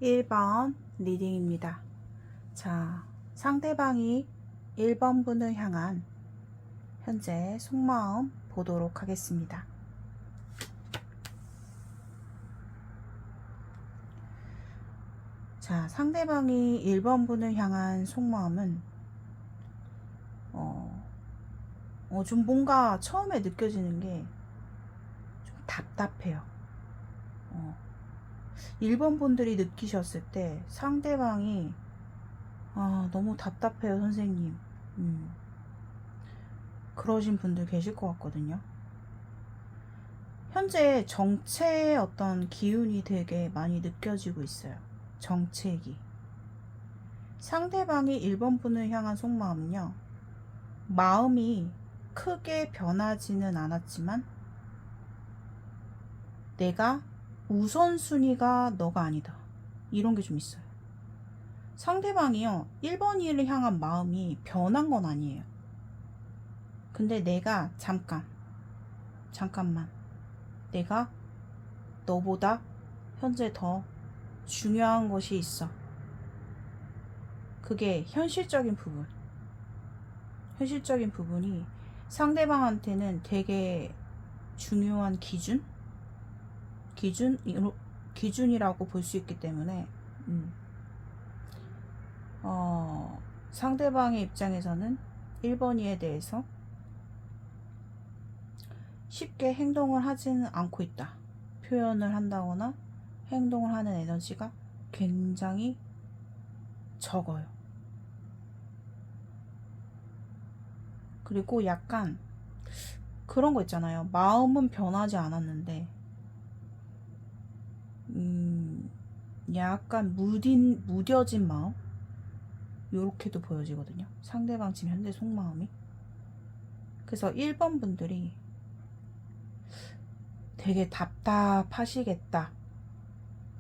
1번 리딩입니다. 자, 상대방이 1번 분을 향한 현재 속마음 보도록 하겠습니다. 자, 상대방이 1번 분을 향한 속마음은 좀 뭔가 처음에 느껴지는 게 좀 답답해요. 1번 분들이 느끼셨을 때 상대방이 너무 답답해요 선생님, 그러신 분들 계실 것 같거든요. 현재 정체의 어떤 기운이 되게 많이 느껴지고 있어요. 정체기. 상대방이 1번 분을 향한 속마음은요, 마음이 크게 변하지는 않았지만 내가 우선순위가 너가 아니다, 이런 게 좀 있어요. 상대방이요 1번이를 향한 마음이 변한 건 아니에요. 근데 내가 잠깐만 내가 너보다 현재 더 중요한 것이 있어. 그게 현실적인 부분이 상대방한테는 되게 중요한 기준이라고 볼 수 있기 때문에 상대방의 입장에서는 1번이에 대해서 쉽게 행동을 하지는 않고 있다. 표현을 한다거나 행동을 하는 에너지가 굉장히 적어요. 그리고 약간 그런 거 있잖아요. 마음은 변하지 않았는데 약간 무뎌진 마음, 요렇게도 보여지거든요. 상대방 지금 현재 속마음이. 그래서 1번 분들이 되게 답답하시겠다.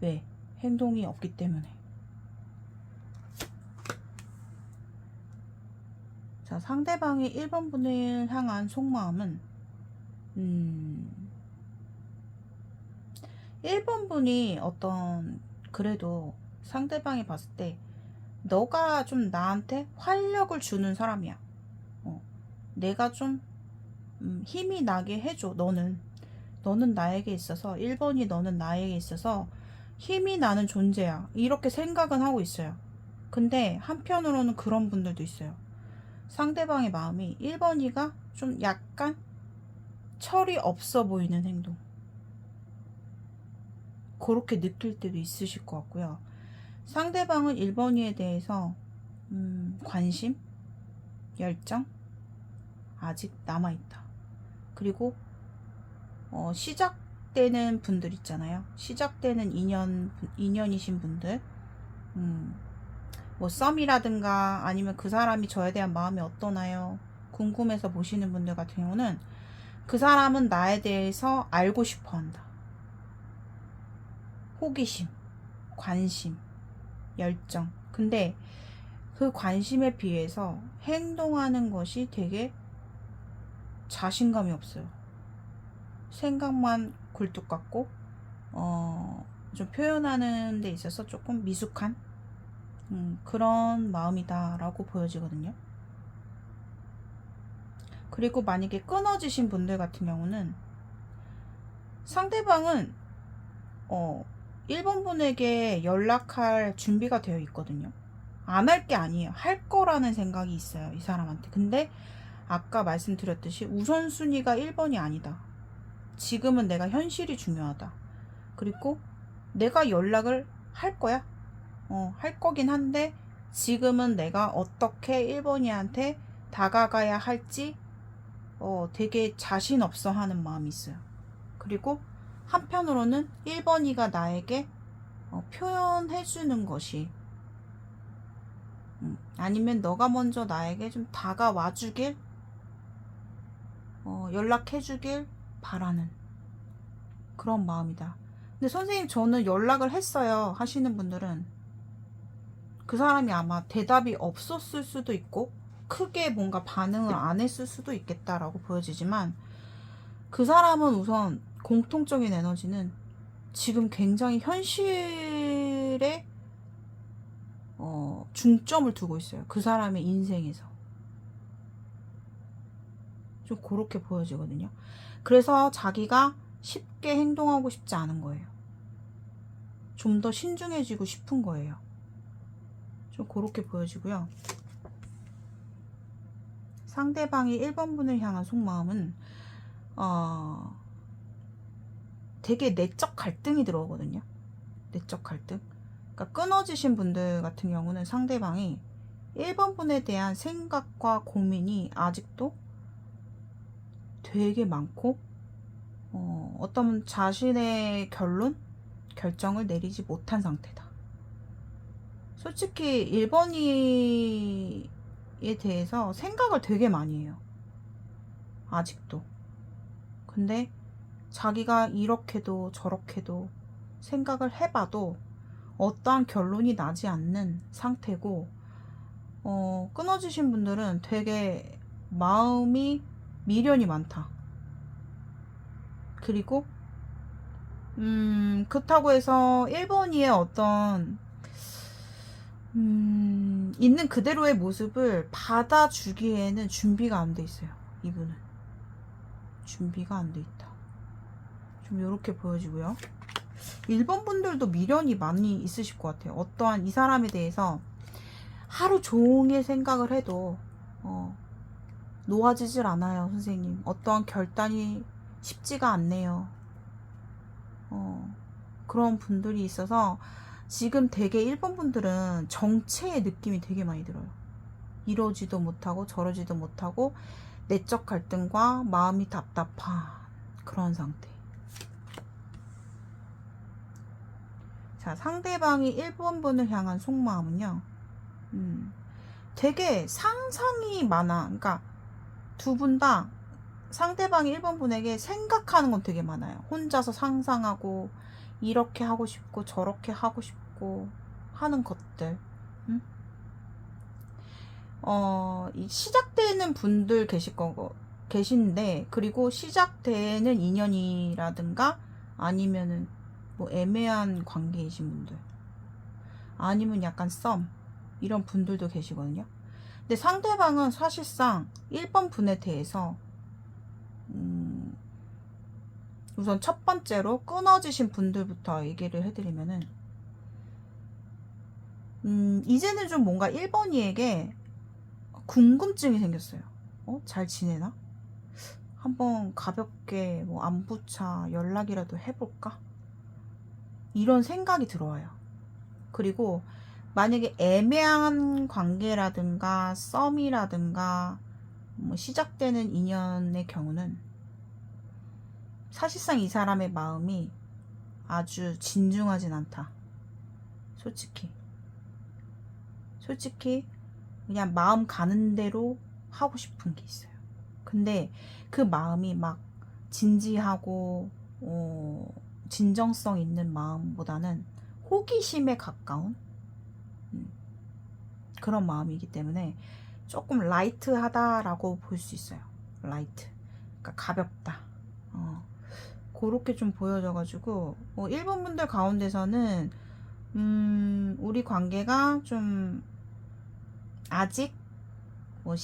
왜? 행동이 없기 때문에. 자, 상대방이 1번 분을 향한 속마음은 1번 분이 그래도 상대방이 봤을 때 너가 좀 나한테 활력을 주는 사람이야. 내가 좀 힘이 나게 해줘. 너는 나에게 있어서, 1번이 너는 나에게 있어서 힘이 나는 존재야, 이렇게 생각은 하고 있어요. 근데 한편으로는 그런 분들도 있어요. 상대방의 마음이 1번이가 좀 약간 철이 없어 보이는 행동, 그렇게 느낄 때도 있으실 것 같고요. 상대방은 1번이에 대해서 관심, 열정 아직 남아있다. 그리고 시작되는 분들 있잖아요. 시작되는 인연이신 분들, 뭐 썸이라든가 아니면 그 사람이 저에 대한 마음이 어떠나요? 궁금해서 보시는 분들 같은 경우는 그 사람은 나에 대해서 알고 싶어 한다. 호기심, 관심, 열정. 근데 그 관심에 비해서 행동하는 것이 되게 자신감이 없어요. 생각만 굴뚝 같고 좀 표현하는 데 있어서 조금 미숙한 그런 마음이다 라고 보여지거든요. 그리고 만약에 끊어지신 분들 같은 경우는 상대방은 1번 분에게 연락할 준비가 되어 있거든요. 안 할 게 아니에요. 할 거라는 생각이 있어요, 이 사람한테. 근데 아까 말씀드렸듯이 우선순위가 1번이 아니다. 지금은 내가 현실이 중요하다. 그리고 내가 연락을 할 거야. 할 거긴 한데 지금은 내가 어떻게 1번이한테 다가가야 할지 되게 자신 없어 하는 마음이 있어요. 그리고 한편으로는 1번이가 나에게 표현해 주는 것이, 아니면 너가 먼저 나에게 좀 다가와 주길, 연락해 주길 바라는 그런 마음이다. 근데 선생님 저는 연락을 했어요 하시는 분들은 그 사람이 아마 대답이 없었을 수도 있고 크게 뭔가 반응을 안 했을 수도 있겠다라고 보여지지만, 그 사람은 우선 공통적인 에너지는 지금 굉장히 현실에 중점을 두고 있어요. 그 사람의 인생에서. 좀 그렇게 보여지거든요. 그래서 자기가 쉽게 행동하고 싶지 않은 거예요. 좀 더 신중해지고 싶은 거예요. 좀 그렇게 보여지고요. 상대방이 1번분을 향한 속마음은 되게 내적 갈등이 들어오거든요. 내적 갈등. 그러니까 끊어지신 분들 같은 경우는 상대방이 1번분에 대한 생각과 고민이 아직도 되게 많고 어떤 자신의 결정을 내리지 못한 상태다. 솔직히 1번이에 대해서 생각을 되게 많이 해요. 아직도. 근데 자기가 이렇게도 저렇게도 생각을 해봐도 어떠한 결론이 나지 않는 상태고, 끊어지신 분들은 되게 마음이 미련이 많다. 그리고 그렇다고 해서 1번이의 어떤 있는 그대로의 모습을 받아주기에는 준비가 안 돼 있어요. 이분은 준비가 안 돼 있다. 좀 이렇게 보여지고요. 1번 분들도 미련이 많이 있으실 것 같아요. 어떠한 이 사람에 대해서 하루 종일 생각을 해도 놓아지질 않아요. 선생님, 어떠한 결단이 쉽지가 않네요. 그런 분들이 있어서 지금 되게 1번 분들은 정체의 느낌이 되게 많이 들어요. 이러지도 못하고 저러지도 못하고 내적 갈등과 마음이 답답한 그런 상태. 자, 상대방이 1번 분을 향한 속마음은요, 되게 상상이 많아. 그러니까 두 분 다 상대방이 1번 분에게 생각하는 건 되게 많아요. 혼자서 상상하고 이렇게 하고 싶고 저렇게 하고 싶고 하는 것들. 이 시작되는 분들 계신데, 그리고 시작되는 인연이라든가 아니면은 뭐 애매한 관계이신 분들, 아니면 약간 썸, 이런 분들도 계시거든요. 근데 상대방은 사실상 1번 분에 대해서 우선 첫 번째로 끊어지신 분들부터 얘기를 해드리면은, 이제는 좀 뭔가 1번이에게 궁금증이 생겼어요. 잘 지내나? 한번 가볍게 뭐 안부차 연락이라도 해볼까? 이런 생각이 들어와요. 그리고 만약에 애매한 관계라든가 썸이라든가 뭐 시작되는 인연의 경우는 사실상 이 사람의 마음이 아주 진중하진 않다. 솔직히 그냥 마음 가는 대로 하고 싶은 게 있어요. 근데 그 마음이 막 진지하고 진정성 있는 마음보다는 호기심에 가까운 그런 마음이기 때문에 조금 라이트하다라고 볼 수 있어요. 라이트. 그러니까 가볍다. 그렇게 좀 보여져가지고 1번 분들 가운데서는 우리 관계가 좀 아직 뭐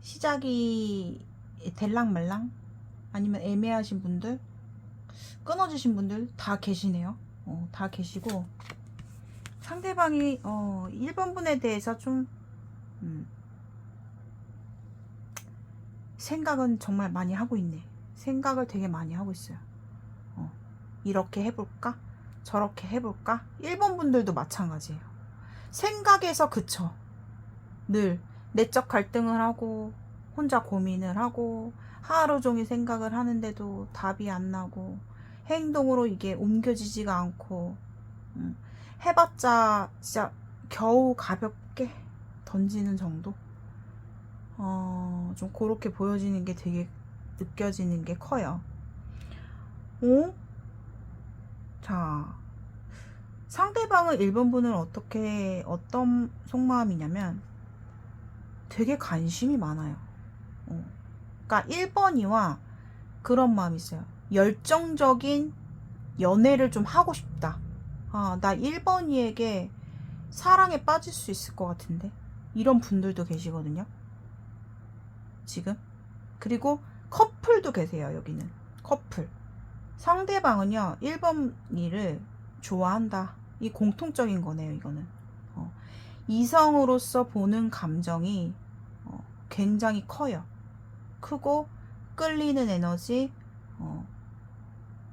시작이 될랑말랑, 아니면 애매하신 분들, 끊어지신 분들 다 계시네요. 다 계시고, 상대방이 1번 분에 대해서 좀 생각은 정말 많이 하고 있네. 생각을 되게 많이 하고 있어요. 이렇게 해볼까? 저렇게 해볼까? 1번 분들도 마찬가지예요. 생각에서 그쳐. 늘 내적 갈등을 하고 혼자 고민을 하고 하루 종일 생각을 하는데도 답이 안 나고 행동으로 이게 옮겨지지가 않고, 해봤자 진짜 겨우 가볍게 던지는 정도? 좀 그렇게 보여지는 게 되게 느껴지는 게 커요. 자, 상대방은 1번 분은 어떤 속마음이냐면 되게 관심이 많아요. 그러니까 1번이와 그런 마음이 있어요. 열정적인 연애를 좀 하고 싶다. 나 1번이에게 사랑에 빠질 수 있을 것 같은데 이런 분들도 계시거든요 지금. 그리고 커플도 계세요. 여기는 커플. 상대방은요 1번이를 좋아한다. 이 공통적인 거네요. 이거는 이성으로서 보는 감정이 굉장히 커요. 크고 끌리는 에너지,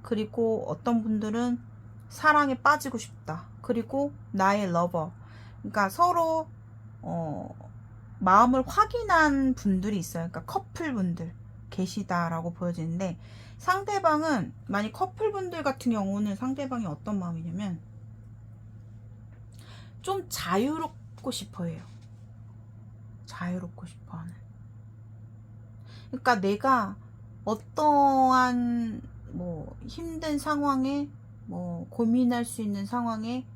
그리고 어떤 분들은 사랑에 빠지고 싶다. 그리고 나의 러버. 그러니까 서로 마음을 확인한 분들이 있어요. 그러니까 커플분들 계시다라고 보여지는데, 상대방은, 만약 커플분들 같은 경우는 상대방이 어떤 마음이냐면 좀 자유롭고 싶어 해요. 자유롭고 싶어 하는. 그러니까 내가 어떠한 뭐 힘든 상황에, 뭐 고민할 수 있는 상황에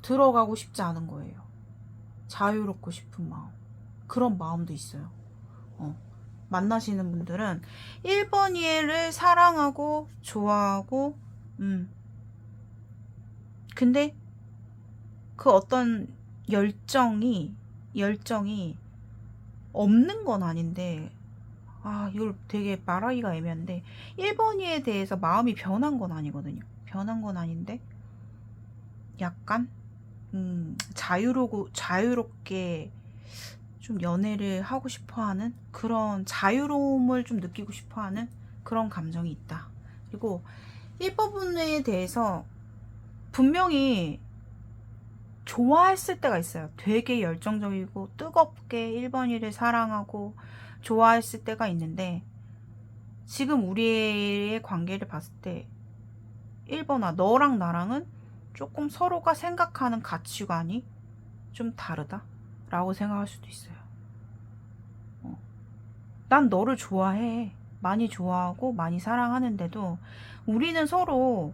들어가고 싶지 않은 거예요. 자유롭고 싶은 마음. 그런 마음도 있어요. 만나시는 분들은 1번 이해를 사랑하고 좋아하고, 근데 그 어떤 열정이 없는 건 아닌데, 이걸 되게 말하기가 애매한데, 1번이에 대해서 마음이 변한 건 아니거든요. 변한 건 아닌데, 약간, 자유롭게 좀 연애를 하고 싶어 하는 그런 자유로움을 좀 느끼고 싶어 하는 그런 감정이 있다. 그리고 1번에 대해서 분명히 좋아했을 때가 있어요. 되게 열정적이고 뜨겁게 1번이를 사랑하고 좋아했을 때가 있는데, 지금 우리의 관계를 봤을 때 1번아, 너랑 나랑은 조금 서로가 생각하는 가치관이 좀 다르다 라고 생각할 수도 있어요. 난 너를 좋아해. 많이 좋아하고 많이 사랑하는데도 우리는 서로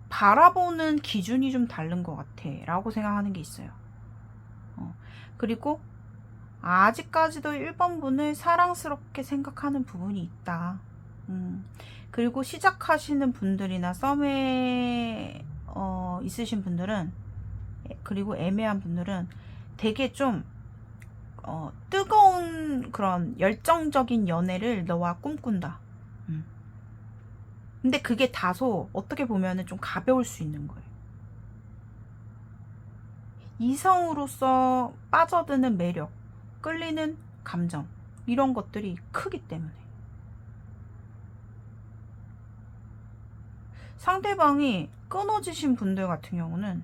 바라보는 기준이 좀 다른 것 같아 라고 생각하는 게 있어요. 그리고 아직까지도 1번 분을 사랑스럽게 생각하는 부분이 있다. 그리고 시작하시는 분들이나 썸에 있으신 분들은, 그리고 애매한 분들은 되게 좀 뜨거운 그런 열정적인 연애를 너와 꿈꾼다. 근데 그게 다소 어떻게 보면은 좀 가벼울 수 있는 거예요. 이성으로서 빠져드는 매력, 끌리는 감정, 이런 것들이 크기 때문에. 상대방이 끊어지신 분들 같은 경우는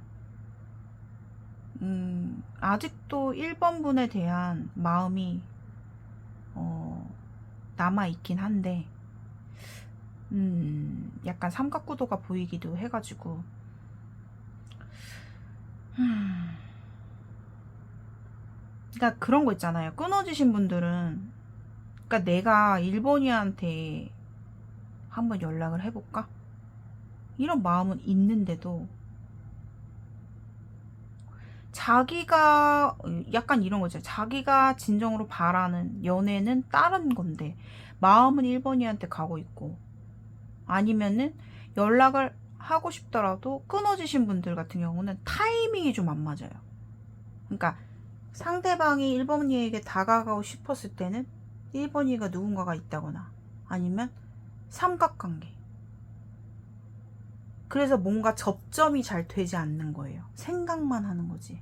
아직도 1번 분에 대한 마음이 남아있긴 한데, 약간 삼각구도가 보이기도 해가지고, 그러니까 그런 거 있잖아요. 끊어지신 분들은, 그러니까 내가 1번이한테 한번 연락을 해볼까? 이런 마음은 있는데도, 자기가 약간 이런 거죠. 자기가 진정으로 바라는 연애는 다른 건데 마음은 1번이한테 가고 있고, 아니면은 연락을 하고 싶더라도 끊어지신 분들 같은 경우는 타이밍이 좀 안 맞아요. 그러니까 상대방이 1번이에게 다가가고 싶었을 때는 1번이가 누군가가 있다거나, 아니면 삼각관계. 그래서 뭔가 접점이 잘 되지 않는 거예요. 생각만 하는 거지.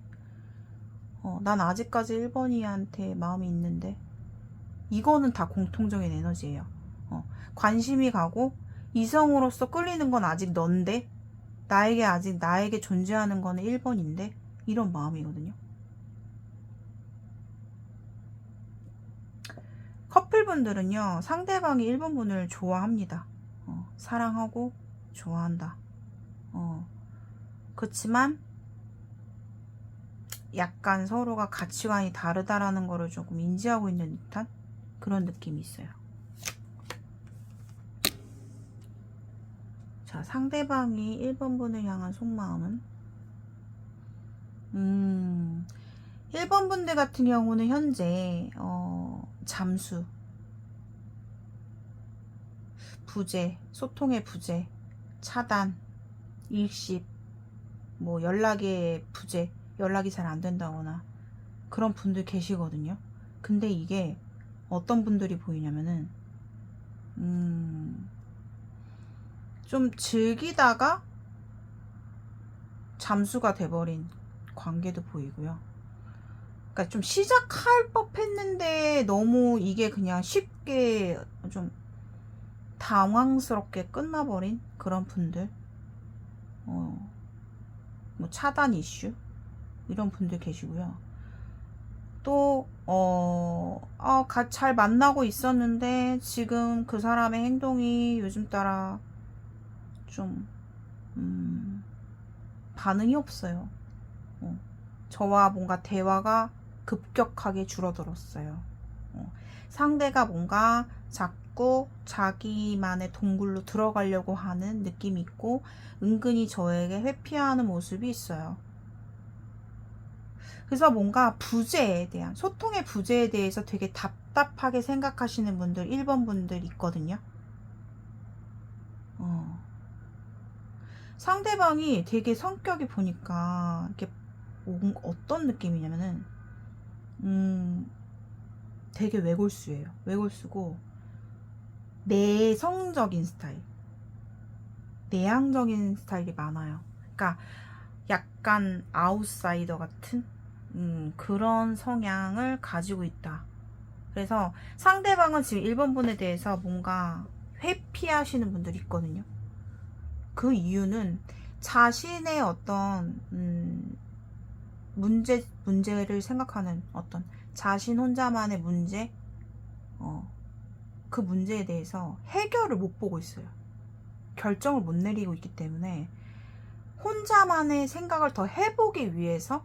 난 아직까지 1번이한테 마음이 있는데, 이거는 다 공통적인 에너지예요. 관심이 가고 이성으로서 끌리는 건 아직 넌데, 나에게 존재하는 거는 1번인데, 이런 마음이거든요. 커플분들은요, 상대방이 1번 분을 좋아합니다. 사랑하고 좋아한다. 그렇지만 약간 서로가 가치관이 다르다라는 거를 조금 인지하고 있는 듯한 그런 느낌이 있어요. 자, 상대방이 1번 분을 향한 속마음은, 1번 분들 같은 경우는 현재 잠수, 부재, 소통의 부재, 차단, 일십, 뭐 연락의 부재, 연락이 잘 안 된다거나 그런 분들 계시거든요. 근데 이게 어떤 분들이 보이냐면은 좀 즐기다가 잠수가 돼버린 관계도 보이고요. 그러니까 좀 시작할 법했는데 너무 이게 그냥 쉽게 좀 당황스럽게 끝나버린 그런 분들, 뭐 차단 이슈 이런 분들 계시고요. 또 잘 만나고 있었는데 지금 그 사람의 행동이 요즘 따라 좀 반응이 없어요. 저와 뭔가 대화가 급격하게 줄어들었어요. 상대가 뭔가 자꾸 자기만의 동굴로 들어가려고 하는 느낌이 있고 은근히 저에게 회피하는 모습이 있어요. 그래서 뭔가 부재에 대한, 소통의 부재에 대해서 되게 답답하게 생각하시는 분들, 1번 분들 있거든요. 상대방이 되게 성격이 보니까 이렇게 어떤 느낌이냐면은 되게 외골수예요. 외골수고 내성적인 스타일, 내향적인 스타일이 많아요. 그러니까 약간 아웃사이더 같은 그런 성향을 가지고 있다. 그래서 상대방은 지금 1번 분에 대해서 뭔가 회피하시는 분들이 있거든요. 그 이유는 자신의 어떤 문제를 생각하는 어떤 자신 혼자만의 문제, 그 문제에 대해서 해결을 못 보고 있어요. 결정을 못 내리고 있기 때문에 혼자만의 생각을 더 해보기 위해서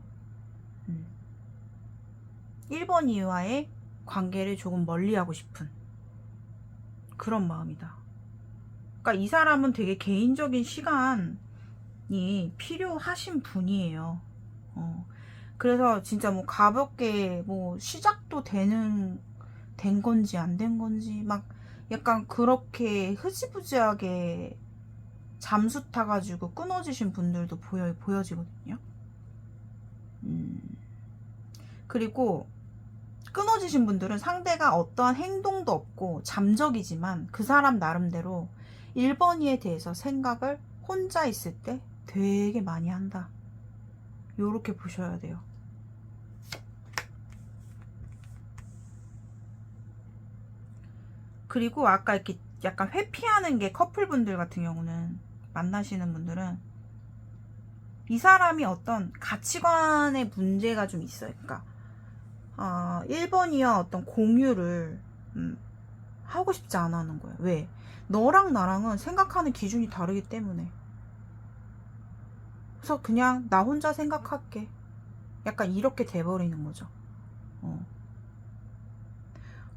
1번 이와의 관계를 조금 멀리하고 싶은 그런 마음이다. 그러니까 이 사람은 되게 개인적인 시간이 필요하신 분이에요. 그래서 진짜 뭐 가볍게 뭐 시작도 된 건지 안 된 건지 막 약간 그렇게 흐지부지하게 잠수 타가지고 끊어지신 분들도 보여지거든요. 그리고 끊어지신 분들은 상대가 어떠한 행동도 없고 잠적이지만 그 사람 나름대로 1번이에 대해서 생각을 혼자 있을 때 되게 많이 한다. 요렇게 보셔야 돼요. 그리고 아까 이렇게 약간 회피하는 게 커플분들 같은 경우는, 만나시는 분들은 이 사람이 어떤 가치관의 문제가 좀 있어요. 그러니까 1번이야 어떤 공유를 하고 싶지 않아 하는 거예요. 왜? 너랑 나랑은 생각하는 기준이 다르기 때문에. 그래서 그냥 나 혼자 생각할게. 약간 이렇게 돼버리는 거죠.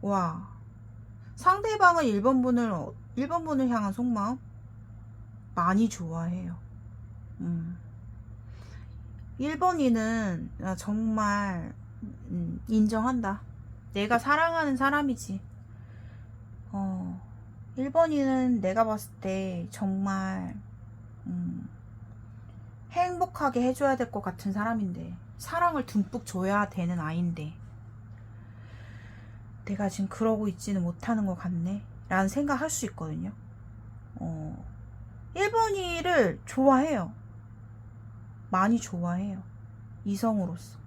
와, 상대방은 1번 분을 향한 속마음 많이 좋아해요. 1번이는 정말 인정한다. 내가 사랑하는 사람이지. 1번이는 내가 봤을 때 정말 행복하게 해줘야 될 것 같은 사람인데, 사랑을 듬뿍 줘야 되는 아이인데 내가 지금 그러고 있지는 못하는 것 같네 라는 생각할 수 있거든요. 1번이를 좋아해요. 많이 좋아해요. 이성으로서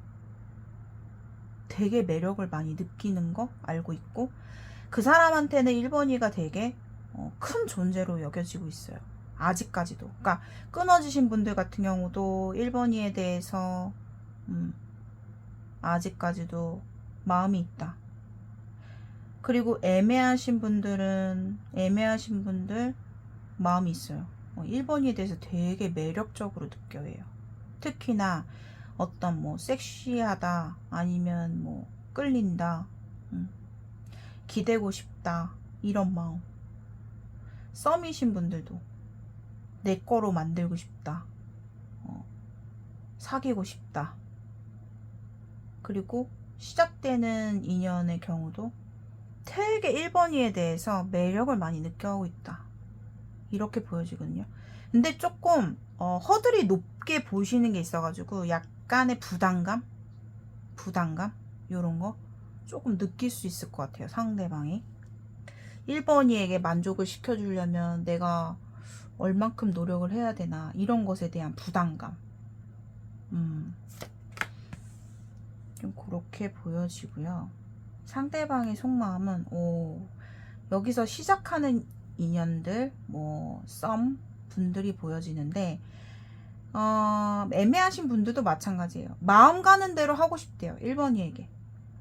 되게 매력을 많이 느끼는 거 알고 있고, 그 사람한테는 1번이가 되게 큰 존재로 여겨지고 있어요. 아직까지도. 그러니까 끊어지신 분들 같은 경우도 1번이에 대해서 아직까지도 마음이 있다. 그리고 애매하신 분들 마음이 있어요. 1번이에 대해서 되게 매력적으로 느껴요. 특히나 어떤 뭐 섹시하다, 아니면 뭐 끌린다, 기대고 싶다, 이런 마음. 썸이신 분들도 내 거로 만들고 싶다, 사귀고 싶다. 그리고 시작되는 인연의 경우도 되게 1번이에 대해서 매력을 많이 느껴하고 있다, 이렇게 보여지거든요. 근데 조금 허들이 높게 보시는 게 있어가지고 약간의 부담감 요런 거 조금 느낄 수 있을 것 같아요. 상대방이 1번이에게 만족을 시켜주려면 내가 얼만큼 노력을 해야 되나 이런 것에 대한 부담감 좀 그렇게 보여지고요. 상대방의 속마음은 여기서 시작하는 인연들 썸 분들이 보여지는데 애매하신 분들도 마찬가지예요. 마음 가는 대로 하고 싶대요. 1번이에게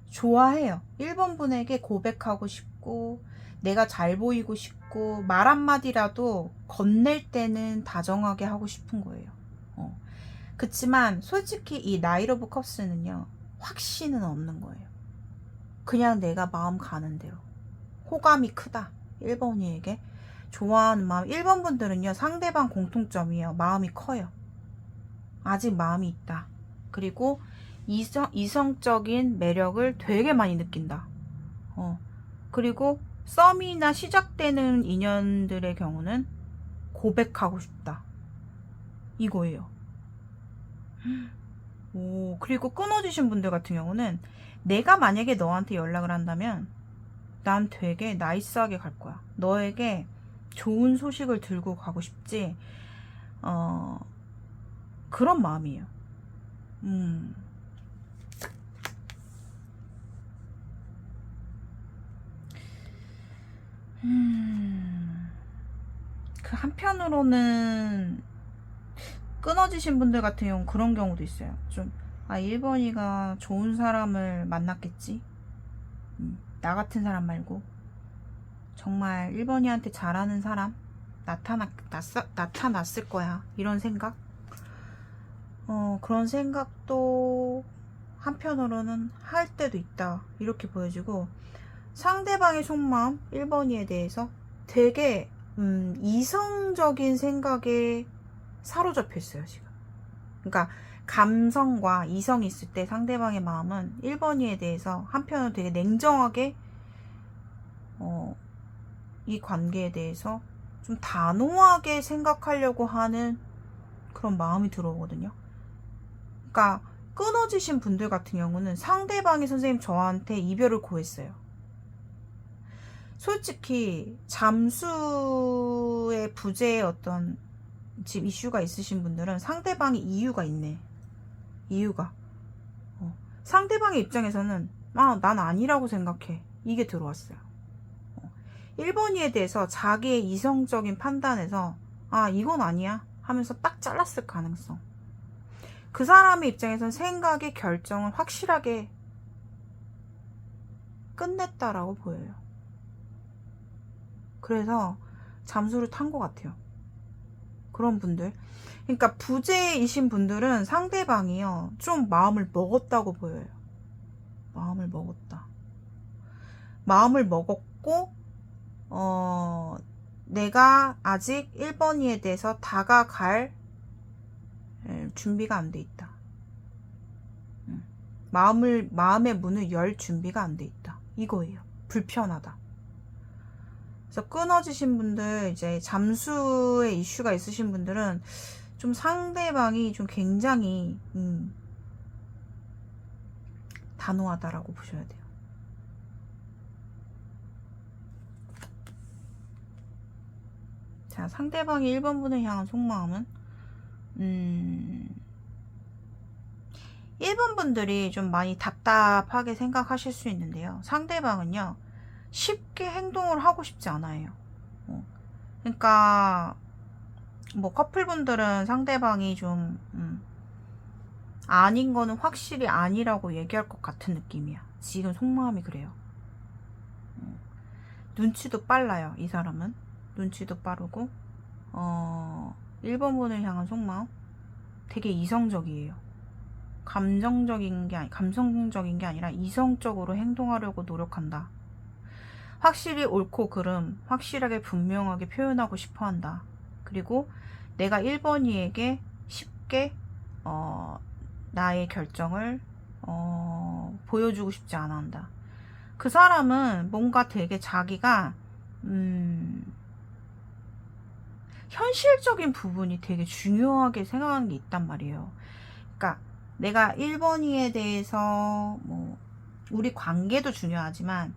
좋아해요. 1번 분에게 고백하고 싶고 내가 잘 보이고 싶고 말 한마디라도 건넬 때는 다정하게 하고 싶은 거예요. 그치만 솔직히 이 나이트 오브 컵스는요 확신은 없는 거예요. 그냥 내가 마음 가는 대로 호감이 크다. 1번이에게 좋아하는 마음 1번 분들은요 상대방 공통점이에요. 마음이 커요. 아직 마음이 있다. 그리고 이성적인 매력을 되게 많이 느낀다. 그리고 썸이나 시작되는 인연들의 경우는 고백하고 싶다. 이거예요. 그리고 끊어지신 분들 같은 경우는 내가 만약에 너한테 연락을 한다면 난 되게 나이스하게 갈 거야. 너에게 좋은 소식을 들고 가고 싶지. 그런 마음이에요. 그 한편으로는 끊어지신 분들 같은 경우는 그런 경우도 있어요. 1번이가 좋은 사람을 만났겠지. 나 같은 사람 말고 정말 1번이한테 잘하는 사람 나타났을 거야. 이런 생각? 그런 생각도 한편으로는 할 때도 있다. 이렇게 보여지고 상대방의 속마음 1번이에 대해서 되게 이성적인 생각에 사로잡혀 있어요. 지금. 그러니까 감성과 이성이 있을 때 상대방의 마음은 1번이에 대해서 한편으로 되게 냉정하게 이 관계에 대해서 좀 단호하게 생각하려고 하는 그런 마음이 들어오거든요. 그러니까 끊어지신 분들 같은 경우는 상대방이 선생님 저한테 이별을 고했어요. 솔직히 잠수의 부재의 어떤 지금 이슈가 있으신 분들은 상대방이 이유가 있네. 이유가 상대방의 입장에서는 난 아니라고 생각해. 이게 들어왔어요. 1번이에 대해서 자기의 이성적인 판단에서 이건 아니야 하면서 딱 잘랐을 가능성. 그 사람의 입장에서는 생각의 결정을 확실하게 끝냈다라고 보여요. 그래서 잠수를 탄 것 같아요. 그런 분들. 그러니까 부재이신 분들은 상대방이요 좀 마음을 먹었다고 보여요. 마음을 먹었다. 마음을 먹었고 내가 아직 1번이에 대해서 다가갈 준비가 안 돼 있다. 마음의 문을 열 준비가 안 돼 있다. 이거예요. 불편하다. 그래서 끊어지신 분들, 이제 잠수의 이슈가 있으신 분들은 좀 상대방이 좀 굉장히 단호하다라고 보셔야 돼요. 자, 상대방이 1번 분을 향한 속마음은 1번 분들이 좀 많이 답답하게 생각하실 수 있는데요. 상대방은요 쉽게 행동을 하고 싶지 않아요. 그러니까 커플분들은 상대방이 좀 아닌 거는 확실히 아니라고 얘기할 것 같은 느낌이야. 지금 속마음이 그래요. 눈치도 빨라요. 이 사람은 눈치도 빠르고 1번 분을 향한 속마음 되게 이성적이에요. 감성적인 게 아니라 이성적으로 행동하려고 노력한다. 확실히 옳고 그름 확실하게 분명하게 표현하고 싶어 한다. 그리고 내가 1번이에게 쉽게 나의 결정을 보여주고 싶지 않아 한다. 그 사람은 뭔가 되게 자기가 현실적인 부분이 되게 중요하게 생각하는 게 있단 말이에요. 그러니까 내가 1번이에 대해서 뭐 우리 관계도 중요하지만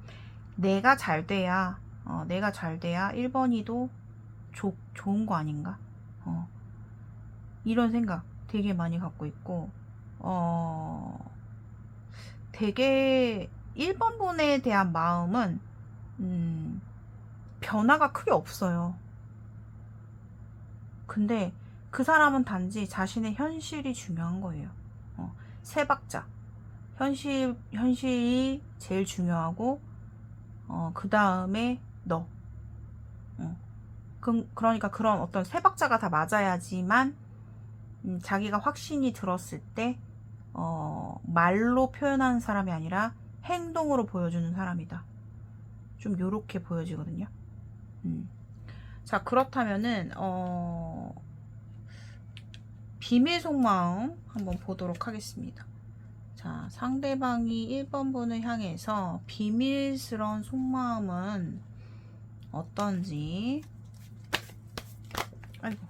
내가 잘 돼야 내가 잘 돼야 1번이도 좋은 거 아닌가? 이런 생각 되게 많이 갖고 있고 되게 1번 분에 대한 마음은 변화가 크게 없어요. 근데 그 사람은 단지 자신의 현실이 중요한 거예요. 세 박자. 현실이 제일 중요하고, 그 다음에 너. 그러니까 그런 어떤 세 박자가 다 맞아야지만, 자기가 확신이 들었을 때, 말로 표현하는 사람이 아니라 행동으로 보여주는 사람이다. 좀 요렇게 보여지거든요. 자, 그렇다면은, 비밀 속마음 한번 보도록 하겠습니다. 자, 상대방이 1번 분을 향해서 비밀스러운 속마음은 어떤지. 아이고.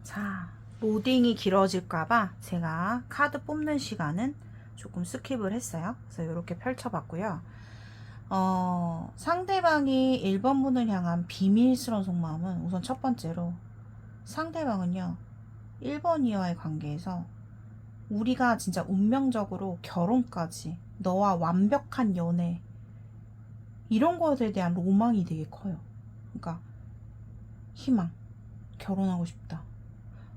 자, 로딩이 길어질까봐 제가 카드 뽑는 시간은 조금 스킵을 했어요. 그래서 이렇게 펼쳐봤고요. 상대방이 1번 분을 향한 비밀스러운 속마음은 우선 첫 번째로 상대방은요 1번이와의 관계에서 우리가 진짜 운명적으로 결혼까지 너와 완벽한 연애 이런 것에 대한 로망이 되게 커요. 그러니까 희망, 결혼하고 싶다,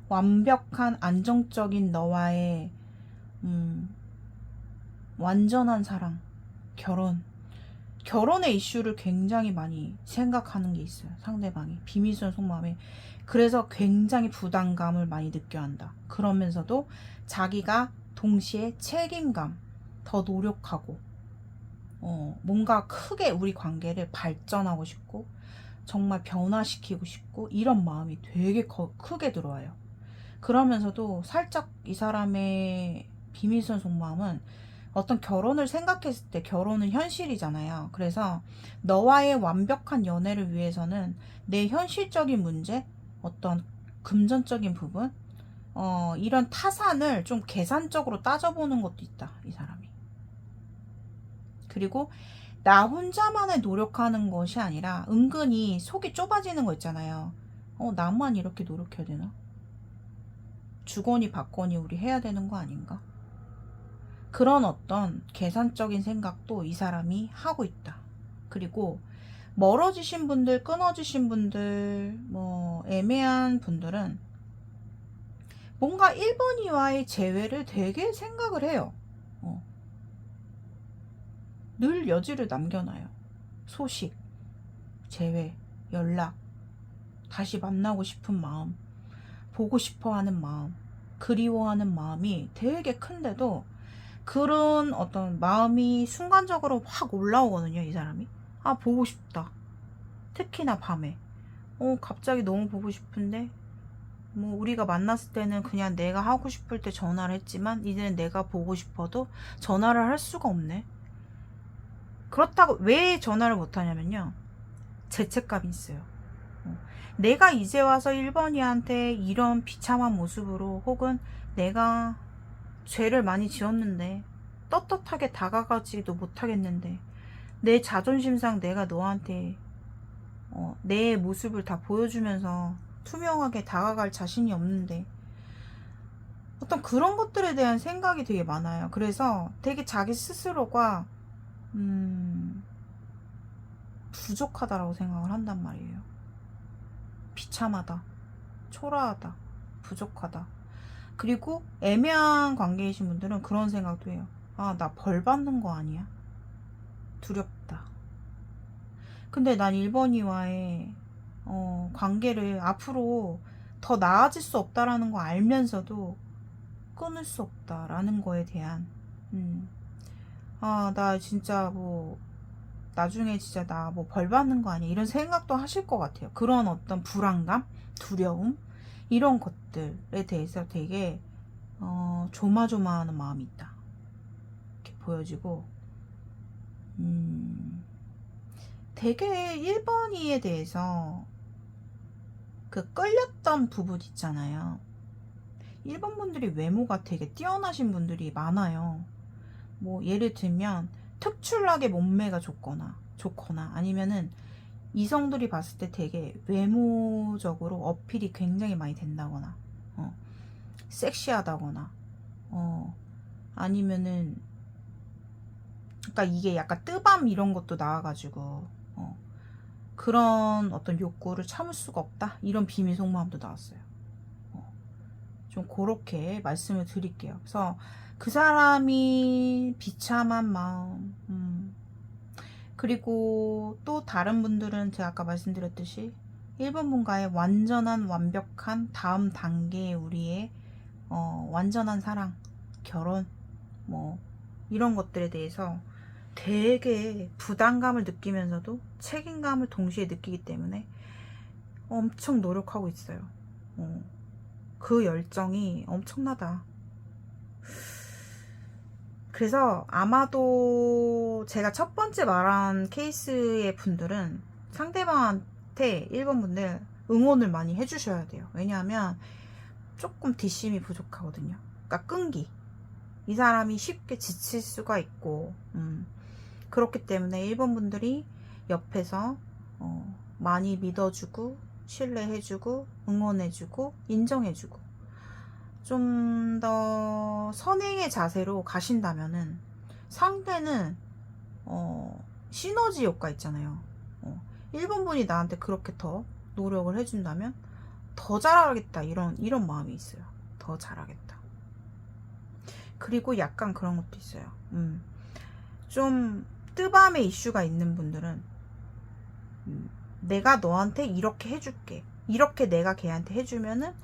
완벽한 안정적인 너와의 완전한 사랑, 결혼의 이슈를 굉장히 많이 생각하는 게 있어요. 상대방이 비밀스러운 속마음에. 그래서 굉장히 부담감을 많이 느껴야 한다. 그러면서도 자기가 동시에 책임감, 더 노력하고 뭔가 크게 우리 관계를 발전하고 싶고 정말 변화시키고 싶고 이런 마음이 되게 크게 들어와요. 그러면서도 살짝 이 사람의 비밀스러운 속마음은 어떤 결혼을 생각했을 때 결혼은 현실이잖아요. 그래서 너와의 완벽한 연애를 위해서는 내 현실적인 문제, 어떤 금전적인 부분, 이런 타산을 좀 계산적으로 따져보는 것도 있다, 이 사람이. 그리고 나 혼자만의 노력하는 것이 아니라 은근히 속이 좁아지는 거 있잖아요. 나만 이렇게 노력해야 되나? 주거니 받거니 우리 해야 되는 거 아닌가? 그런 어떤 계산적인 생각도 이 사람이 하고 있다. 그리고 멀어지신 분들, 끊어지신 분들, 뭐 애매한 분들은 뭔가 1번이와의 재회를 되게 생각을 해요. 늘 여지를 남겨놔요. 소식, 재회, 연락, 다시 만나고 싶은 마음, 보고 싶어 하는 마음, 그리워하는 마음이 되게 큰데도 그런 어떤 마음이 순간적으로 확 올라오거든요, 이 사람이. 아, 보고 싶다. 특히나 밤에. 갑자기 너무 보고 싶은데, 뭐, 우리가 만났을 때는 그냥 내가 하고 싶을 때 전화를 했지만, 이제는 내가 보고 싶어도 전화를 할 수가 없네. 그렇다고 왜 전화를 못 하냐면요. 죄책감이 있어요. 내가 이제 와서 1번이한테 이런 비참한 모습으로 혹은 내가 죄를 많이 지었는데 떳떳하게 다가가지도 못하겠는데 내 자존심상 내가 너한테 내 모습을 다 보여주면서 투명하게 다가갈 자신이 없는데 어떤 그런 것들에 대한 생각이 되게 많아요. 그래서 되게 자기 스스로가 부족하다라고 생각을 한단 말이에요. 비참하다, 초라하다, 부족하다. 그리고 애매한 관계이신 분들은 그런 생각도 해요. 아, 나 벌 받는 거 아니야? 두렵다. 근데 난 1번이와의 관계를 앞으로 더 나아질 수 없다라는 거 알면서도 끊을 수 없다라는 거에 대한 나 진짜 뭐 나중에 진짜 나 뭐 벌 받는 거 아니야 이런 생각도 하실 것 같아요. 그런 어떤 불안감, 두려움 이런 것들에 대해서 되게 조마조마하는 마음이 있다 이렇게 보여지고 되게 1번이에 대해서 그 끌렸던 부분 있잖아요. 1번 분들이 외모가 되게 뛰어나신 분들이 많아요. 뭐 예를 들면 특출나게 몸매가 좋거나 아니면은 이성들이 봤을 때 되게 외모적으로 어필이 굉장히 많이 된다거나 섹시하다거나 아니면은 그러니까 이게 약간 뜨밤 이런 것도 나와가지고 그런 어떤 욕구를 참을 수가 없다 이런 비밀 속마음도 나왔어요. 좀 그렇게 말씀을 드릴게요. 그래서 그 사람이 비참한 마음 그리고 또 다른 분들은 제가 아까 말씀드렸듯이 1번 분과의 완전한 완벽한 다음 단계의 우리의 완전한 사랑, 결혼 뭐 이런 것들에 대해서 되게 부담감을 느끼면서도 책임감을 동시에 느끼기 때문에 엄청 노력하고 있어요. 그 열정이 엄청나다. 그래서 아마도 제가 첫 번째 말한 케이스의 분들은 상대방한테 1번 분들 응원을 많이 해주셔야 돼요. 왜냐하면 조금 뒷심이 부족하거든요. 그러니까 끈기. 이 사람이 쉽게 지칠 수가 있고 그렇기 때문에 1번 분들이 옆에서 많이 믿어주고 신뢰해주고 응원해주고 인정해주고 좀 더 선행의 자세로 가신다면은 상대는 시너지 효과 있잖아요. 1번 분이 나한테 그렇게 더 노력을 해준다면 더 잘하겠다 이런 마음이 있어요. 더 잘하겠다. 그리고 약간 그런 것도 있어요. 좀 뜨밤의 이슈가 있는 분들은 내가 너한테 이렇게 해줄게. 이렇게 내가 걔한테 해주면은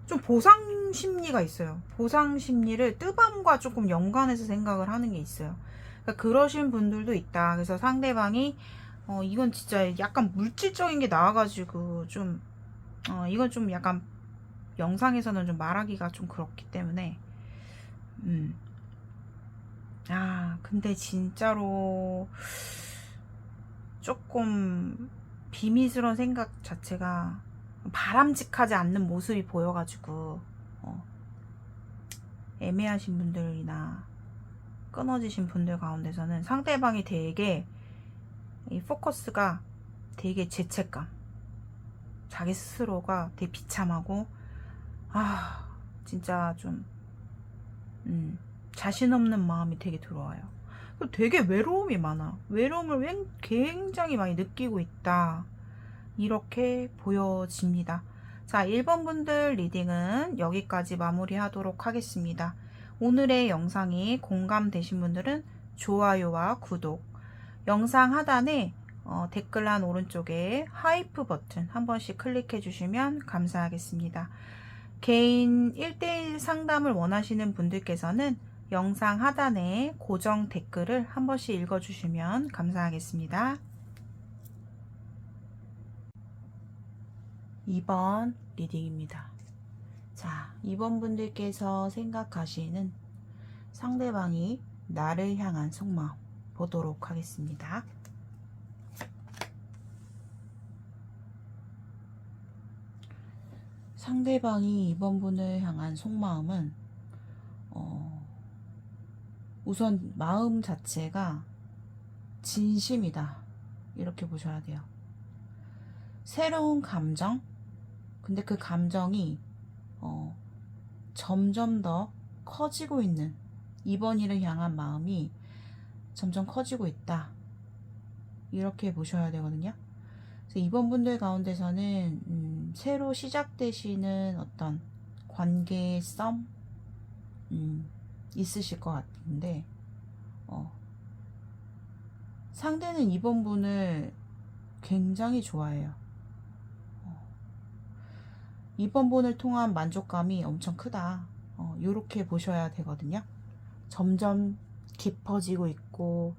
좀 보상 심리가 있어요. 보상 심리를 뜨밤과 조금 연관해서 생각을 하는 게 있어요. 그러니까 그러신 분들도 있다. 그래서 상대방이 이건 진짜 약간 물질적인 게 나와가지고 좀 이건 좀 약간 영상에서는 좀 말하기가 좀 그렇기 때문에 근데 진짜로 조금 비밀스러운 생각 자체가 바람직하지 않는 모습이 보여가지고 애매하신 분들이나 끊어지신 분들 가운데서는 상대방이 되게 이 포커스가 되게 죄책감, 자기 스스로가 되게 비참하고 진짜 좀 자신 없는 마음이 되게 들어와요. 되게 외로움이 많아. 외로움을 굉장히 많이 느끼고 있다. 이렇게 보여집니다. 자, 1번 분들 리딩은 여기까지 마무리하도록 하겠습니다. 오늘의 영상이 공감되신 분들은 좋아요와 구독, 영상 하단에 댓글란 오른쪽에 하이프 버튼 한 번씩 클릭해 주시면 감사하겠습니다. 개인 1대1 상담을 원하시는 분들께서는 영상 하단에 고정 댓글을 한 번씩 읽어주시면 감사하겠습니다. 2번 리딩입니다. 자, 2번 분들께서 생각하시는 상대방이 나를 향한 속마음 보도록 하겠습니다. 상대방이 2번 분을 향한 속마음은 우선 마음 자체가 진심이다. 이렇게 보셔야 돼요. 새로운 감정? 근데 그 감정이 점점 더 커지고 있는 2번이를 향한 마음이 점점 커지고 있다. 이렇게 보셔야 되거든요. 그래서 2번 분들 가운데서는 새로 시작되시는 어떤 관계의 썸 있으실 것 같은데 상대는 2번 분을 굉장히 좋아해요. 2번 분을 통한 만족감이 엄청 크다. 요렇게 보셔야 되거든요. 점점 깊어지고 있고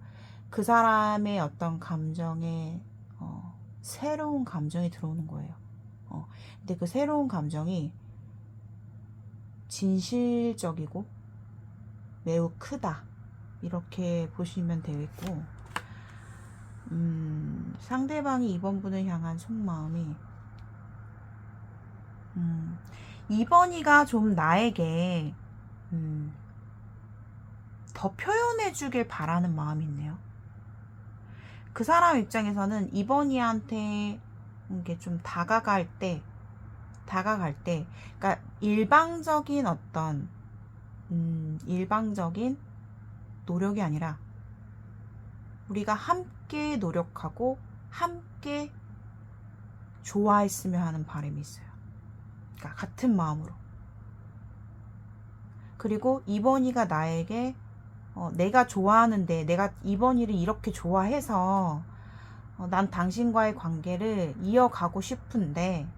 그 사람의 어떤 감정에 새로운 감정이 들어오는 거예요. 근데 그 새로운 감정이 진실적이고 매우 크다. 이렇게 보시면 되겠고, 상대방이 2번분을 향한 속마음이, 2번이가 좀 나에게 더 표현해 주길 바라는 마음이 있네요. 그 사람 입장에서는 2번이한테 이게 좀 다가갈 때, 그러니까 일방적인 어떤 일방적인 노력이 아니라 우리가 함께 노력하고 함께 좋아했으면 하는 바람이 있어요. 그러니까 같은 마음으로. 그리고 2번이가 나에게 내가 좋아하는데, 내가 2번이를 이렇게 좋아해서 난 당신과의 관계를 이어가고 싶은데,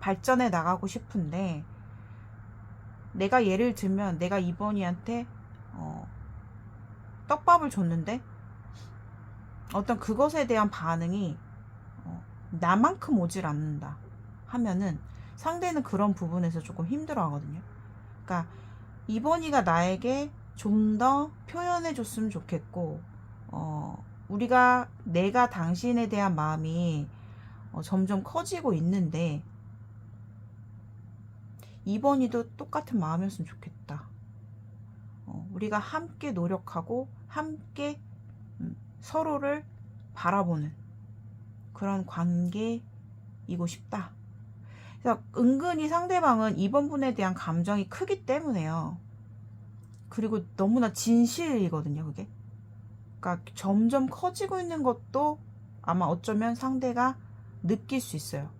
발전해 나가고 싶은데, 내가 예를 들면 내가 2번이한테 떡밥을 줬는데 어떤 그것에 대한 반응이 나만큼 오질 않는다 하면은 상대는 그런 부분에서 조금 힘들어 하거든요. 그러니까 2번이가 나에게 좀 더 표현해 줬으면 좋겠고, 내가 당신에 대한 마음이 점점 커지고 있는데 2번이도 똑같은 마음이었으면 좋겠다. 우리가 함께 노력하고 함께 서로를 바라보는 그런 관계이고 싶다. 그래서 은근히 상대방은 2번분에 대한 감정이 크기 때문에요. 그리고 너무나 진실이거든요, 그게. 그러니까 점점 커지고 있는 것도 아마 어쩌면 상대가 느낄 수 있어요.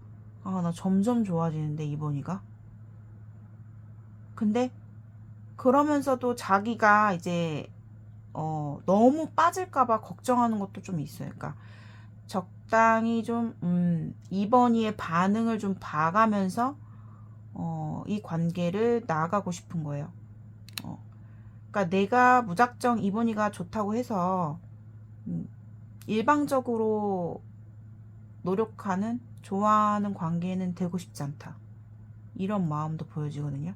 아, 나 점점 좋아지는데 2번이가. 근데 그러면서도 자기가 이제 너무 빠질까봐 걱정하는 것도 좀 있어요. 그러니까 적당히 좀 2번이의 반응을 좀 봐가면서 이 관계를 나아가고 싶은 거예요. 그러니까 내가 무작정 2번이가 좋다고 해서 일방적으로 노력하는, 좋아하는 관계는 되고 싶지 않다. 이런 마음도 보여지거든요.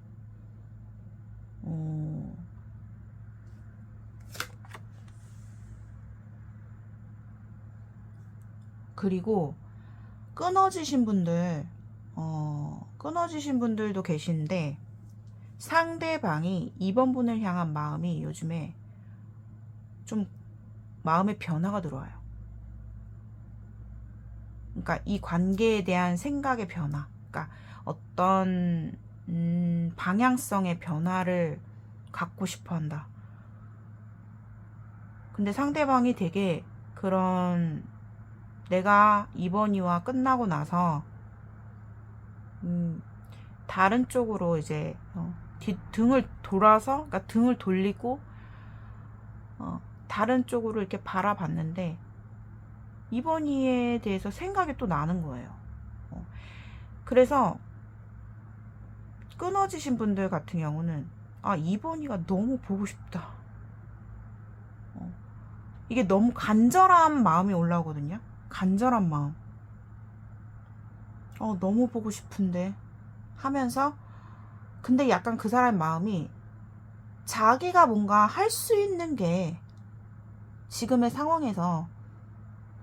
그리고 끊어지신 분들도 계신데, 상대방이 2번분을 향한 마음이 요즘에 좀 마음의 변화가 들어와요. 그러니까 이 관계에 대한 생각의 변화, 그러니까 어떤 방향성의 변화를 갖고 싶어 한다. 근데 상대방이 되게 그런, 내가 2번이와 끝나고 나서 다른 쪽으로 이제 등을 돌아서, 그러니까 등을 돌리고 다른 쪽으로 이렇게 바라봤는데 2번이에 대해서 생각이 또 나는 거예요. 그래서 끊어지신 분들 같은 경우는 2번이가 너무 보고 싶다. 이게 너무 간절한 마음이 올라오거든요. 간절한 마음. 너무 보고 싶은데 하면서, 근데 약간 그 사람의 마음이 자기가 뭔가 할 수 있는 게 지금의 상황에서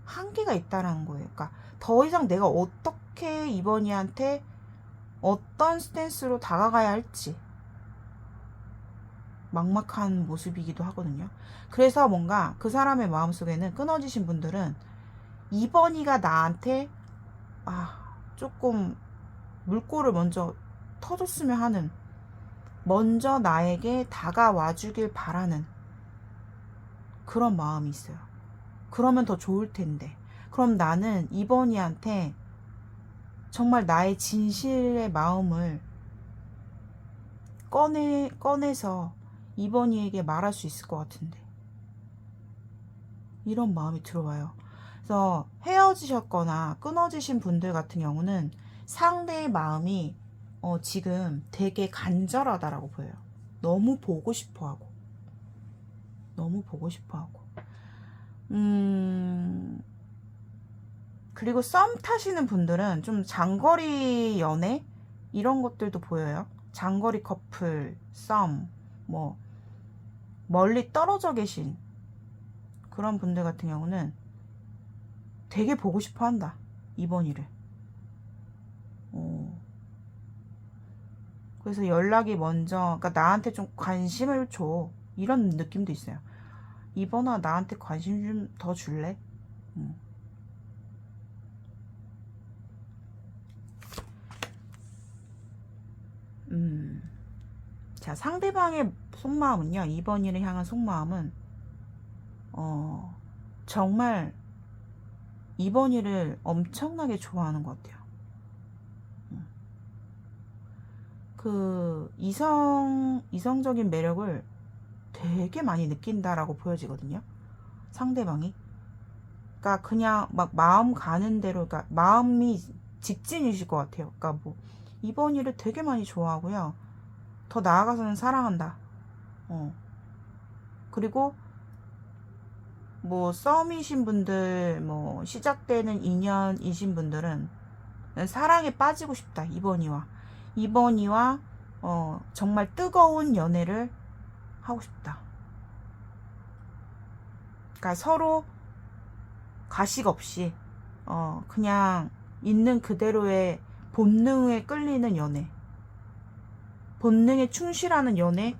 한계가 있다라는 거예요. 그러니까 더 이상 내가 어떻게 2번이한테 어떤 스탠스로 다가가야 할지 막막한 모습이기도 하거든요. 그래서 뭔가 그 사람의 마음속에는, 끊어지신 분들은 2번이가 나한테 조금 물꼬를 먼저 터줬으면 하는, 먼저 나에게 다가와 주길 바라는 그런 마음이 있어요. 그러면 더 좋을 텐데, 그럼 나는 2번이한테 정말 나의 진실의 마음을 꺼내서 2번이에게 말할 수 있을 것 같은데, 이런 마음이 들어와요. 그래서 헤어지셨거나 끊어지신 분들 같은 경우는 상대의 마음이 지금 되게 간절하다라고 보여요. 너무 보고 싶어하고, 그리고 썸 타시는 분들은 좀 장거리 연애 이런 것들도 보여요. 장거리 커플, 썸, 뭐 멀리 떨어져 계신 그런 분들 같은 경우는 되게 보고 싶어 한다. 2번이를. 그래서 연락이 먼저, 그러니까 나한테 좀 관심을 줘. 이런 느낌도 있어요. 2번아, 나한테 관심 좀 더 줄래? 자, 상대방의 속마음은요, 2번이를 향한 속마음은, 정말 2번이를 엄청나게 좋아하는 것 같아요. 그, 이성적인 매력을 되게 많이 느낀다라고 보여지거든요. 상대방이. 그러니까 그냥 막 마음 가는 대로, 그러니까 마음이 직진이실 것 같아요. 그러니까 뭐, 2번이를 되게 많이 좋아하고요. 더 나아가서는 사랑한다. 그리고 뭐 썸이신 분들, 뭐 시작되는 인연이신 분들은 사랑에 빠지고 싶다. 2번이와 정말 뜨거운 연애를 하고 싶다. 그러니까 서로 가식 없이 그냥 있는 그대로의 본능에 끌리는 연애, 본능에 충실하는 연애,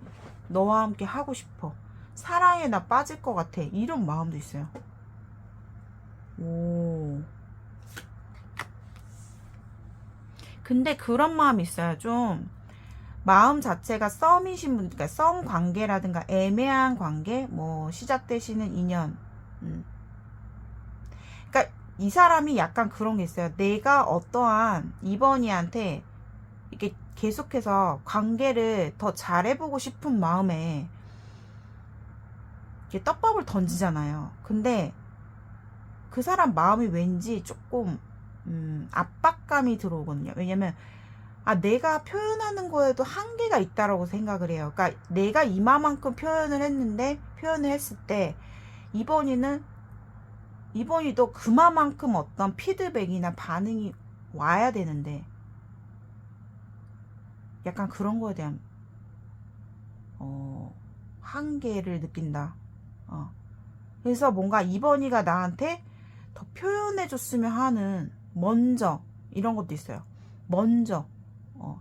너와 함께 하고 싶어. 사랑에 나 빠질 것 같아. 이런 마음도 있어요. 오. 근데 그런 마음이 있어요. 좀 마음 자체가 썸이신 분, 그러니까 썸 관계라든가 애매한 관계, 뭐 시작되시는 인연. 그러니까 이 사람이 약간 그런 게 있어요. 내가 어떠한 2번이한테 이렇게 계속해서 관계를 더 잘해보고 싶은 마음에 이렇게 떡밥을 던지잖아요. 근데 그 사람 마음이 왠지 조금 압박감이 들어오거든요. 왜냐면 내가 표현하는 거에도 한계가 있다라고 생각을 해요. 그러니까 내가 이마만큼 표현을 했을 때 2번이도 그마만큼 어떤 피드백이나 반응이 와야 되는데 약간 그런 거에 대한 한계를 느낀다. 그래서 뭔가 2번이가 나한테 더 표현해줬으면 하는 먼저 이런 것도 있어요. 먼저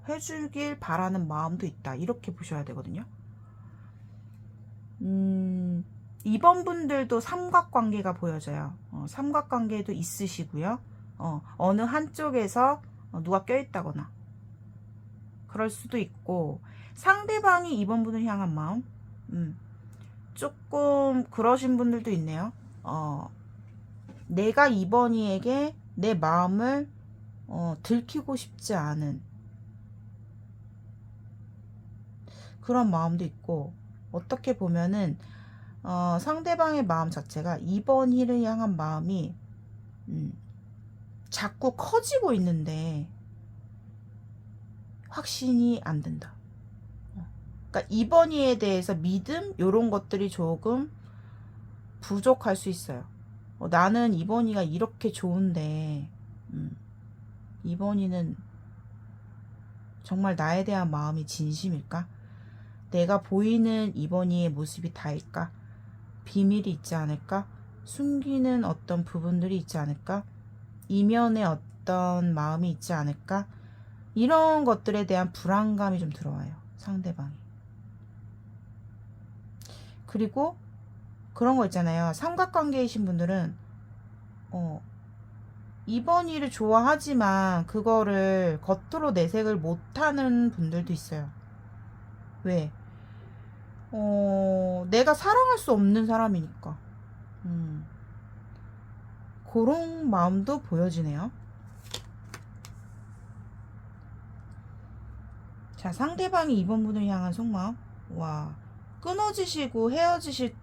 해주길 바라는 마음도 있다. 이렇게 보셔야 되거든요. 2번 분들도 삼각관계가 보여져요. 삼각관계도 있으시고요. 어느 한쪽에서 누가 껴있다거나 그럴 수도 있고, 상대방이 2번 분을 향한 마음 조금 그러신 분들도 있네요. 내가 2번이에게 내 마음을 들키고 싶지 않은 그런 마음도 있고, 어떻게 보면은 상대방의 마음 자체가 2번 힐을 향한 마음이 자꾸 커지고 있는데 확신이 안 된다. 그러니까 2번이에 대해서 믿음 요런 것들이 조금 부족할 수 있어요. 나는 2번이가 이렇게 좋은데 2번이는 정말 나에 대한 마음이 진심일까? 내가 보이는 2번이의 모습이 다일까? 비밀이 있지 않을까? 숨기는 어떤 부분들이 있지 않을까? 이면에 어떤 마음이 있지 않을까? 이런 것들에 대한 불안감이 좀 들어와요. 상대방이. 그리고 그런 거 있잖아요. 삼각관계이신 분들은 2번이를 좋아하지만 그거를 겉으로 내색을 못하는 분들도 있어요. 왜? 내가 사랑할 수 없는 사람이니까. 그런 마음도 보여지네요. 자, 상대방이 2번 분을 향한 속마음. 와, 끊어지시고 헤어지신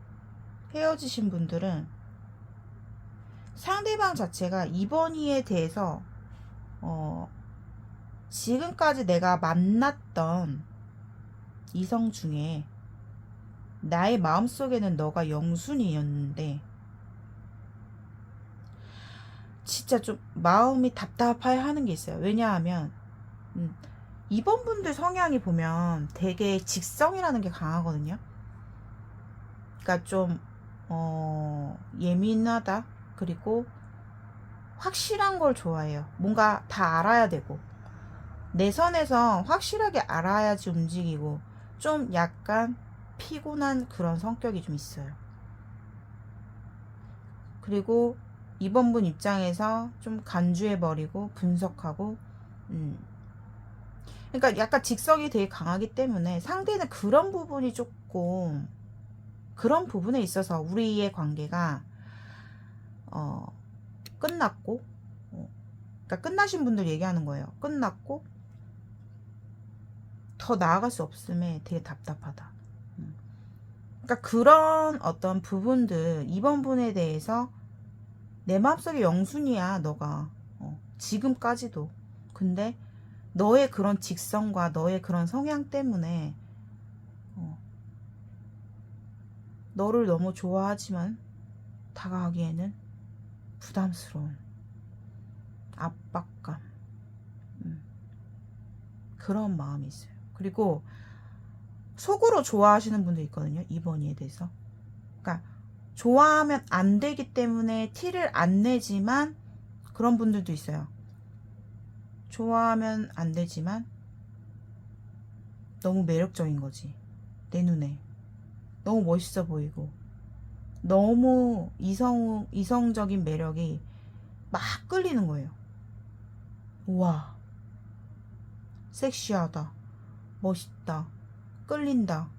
분들은 상대방 자체가 2번이에 대해서 지금까지 내가 만났던 이성 중에 나의 마음속에는 너가 영순이었는데 진짜 좀 마음이 답답해 하는 게 있어요. 왜냐하면 2번 분들 성향이 보면 되게 직성이라는 게 강하거든요. 그러니까 좀 예민하다. 그리고 확실한 걸 좋아해요. 뭔가 다 알아야 되고 내 선에서 확실하게 알아야지 움직이고 좀 약간 피곤한 그런 성격이 좀 있어요. 그리고 2번 분 입장에서 좀 간주해버리고 분석하고 그러니까 약간 직성이 되게 강하기 때문에 상대는 그런 부분이 조금 그런 부분에 있어서 우리의 관계가 끝났고 그러니까 끝나신 분들 얘기하는 거예요. 끝났고 더 나아갈 수 없음에 되게 답답하다. 그러니까 그런 어떤 부분들 2번 분에 대해서 내 마음속에 영순이야 너가 지금까지도. 근데 너의 그런 직성과 너의 그런 성향 때문에 너를 너무 좋아하지만 다가가기에는 부담스러운 압박감 그런 마음이 있어요. 그리고 속으로 좋아하시는 분도 있거든요. 2번이에 대해서. 그러니까 좋아하면 안 되기 때문에 티를 안 내지만 그런 분들도 있어요. 좋아하면 안 되지만 너무 매력적인 거지. 내 눈에. 너무 멋있어 보이고 너무 이성적인 매력이 막 끌리는 거예요. 우와, 섹시하다, 멋있다, 끌린다.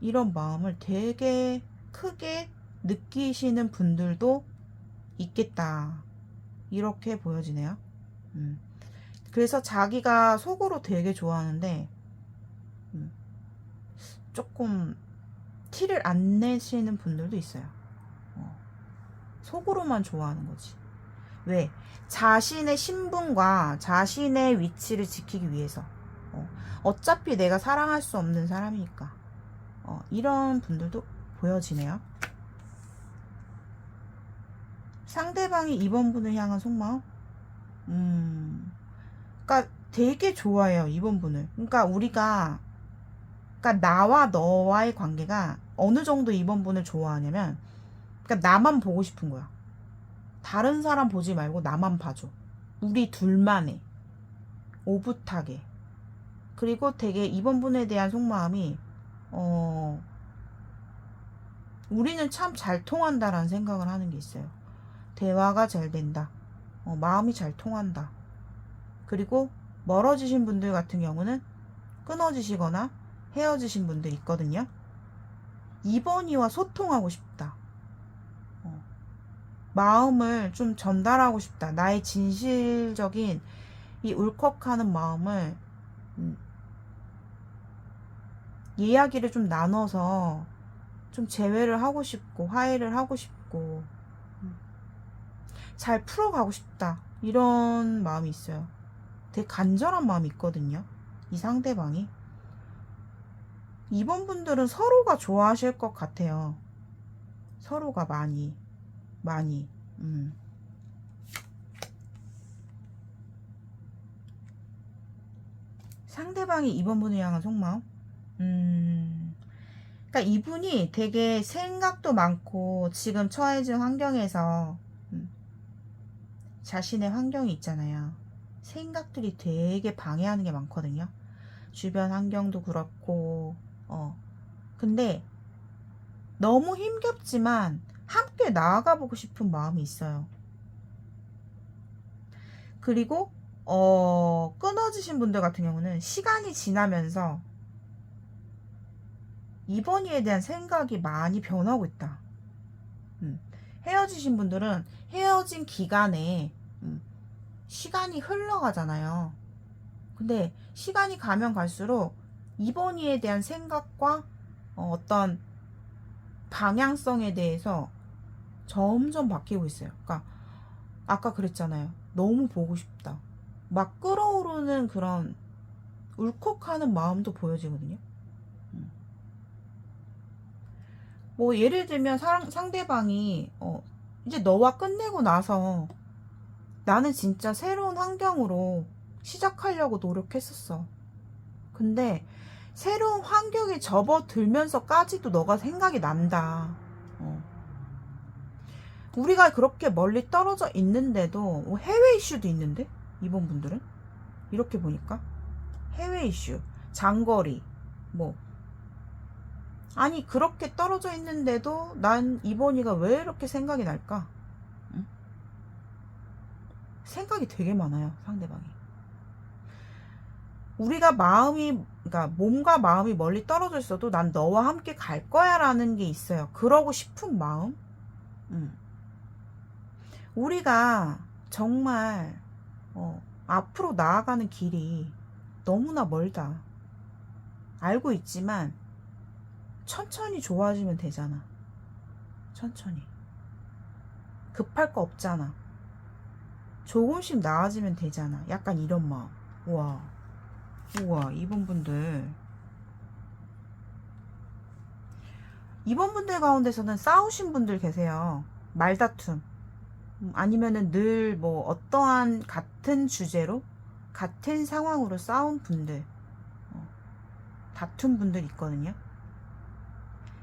이런 마음을 되게 크게 느끼시는 분들도 있겠다. 이렇게 보여지네요. 그래서 자기가 속으로 되게 좋아하는데 조금 티를 안 내시는 분들도 있어요. 속으로만 좋아하는 거지. 왜? 자신의 신분과 자신의 위치를 지키기 위해서. 어차피 내가 사랑할 수 없는 사람이니까. 이런 분들도 보여지네요. 상대방이 2번 분을 향한 속마음? 그러니까 되게 좋아해요. 2번 분을. 그러니까 나와 너와의 관계가 어느 정도 2번 분을 좋아하냐면, 그러니까 나만 보고 싶은 거야. 다른 사람 보지 말고 나만 봐줘. 우리 둘만의 오붓하게. 그리고 되게 2번 분에 대한 속마음이 우리는 참 잘 통한다라는 생각을 하는 게 있어요. 대화가 잘 된다. 마음이 잘 통한다. 그리고 멀어지신 분들 같은 경우는 끊어지시거나 헤어지신 분들 있거든요. 2번이와 소통하고 싶다. 마음을 좀 전달하고 싶다. 나의 진실적인 이 울컥하는 마음을 이야기를 좀 나눠서 좀 재회를 하고 싶고 화해를 하고 싶고 잘 풀어가고 싶다. 이런 마음이 있어요. 되게 간절한 마음이 있거든요. 이 상대방이. 2번 분들은 서로가 좋아하실 것 같아요. 서로가 많이. 상대방이 2번 분을 향한 속마음? 그러니까 이분이 되게 생각도 많고 지금 처해진 환경에서 자신의 환경이 있잖아요. 생각들이 되게 방해하는 게 많거든요. 주변 환경도 그렇고 근데 너무 힘겹지만 함께 나아가 보고 싶은 마음이 있어요. 그리고 끊어지신 분들 같은 경우는 시간이 지나면서 2번이에 대한 생각이 많이 변하고 있다. 헤어지신 분들은 헤어진 기간에 시간이 흘러가잖아요. 근데 시간이 가면 갈수록 2번이에 대한 생각과 어떤 방향성에 대해서 점점 바뀌고 있어요. 그러니까 아까 그랬잖아요. 너무 보고 싶다. 막 끓어오르는 그런 울컥하는 마음도 보여지거든요. 뭐 예를 들면 상대방이 이제 너와 끝내고 나서 나는 진짜 새로운 환경으로 시작하려고 노력했었어. 근데 새로운 환경에 접어들면서까지도 너가 생각이 난다. 우리가 그렇게 멀리 떨어져 있는데도 해외 이슈도 있는데 이번 분들은 이렇게 보니까 해외 이슈, 장거리, 뭐 아니 그렇게 떨어져 있는데도 난 이번이가 왜 이렇게 생각이 날까? 응? 생각이 되게 많아요, 상대방이. 우리가 마음이, 그러니까 몸과 마음이 멀리 떨어져 있어도 난 너와 함께 갈 거야 라는 게 있어요. 그러고 싶은 마음. 우리가 정말 앞으로 나아가는 길이 너무나 멀다. 알고 있지만 천천히 좋아지면 되잖아. 천천히. 급할 거 없잖아. 조금씩 나아지면 되잖아. 약간 이런 마음. 우와. 우와, 이번 분들 가운데서는 싸우신 분들 계세요. 말다툼. 아니면은 늘 뭐 어떠한 같은 주제로 같은 상황으로 싸운 분들, 다툰 분들 있거든요.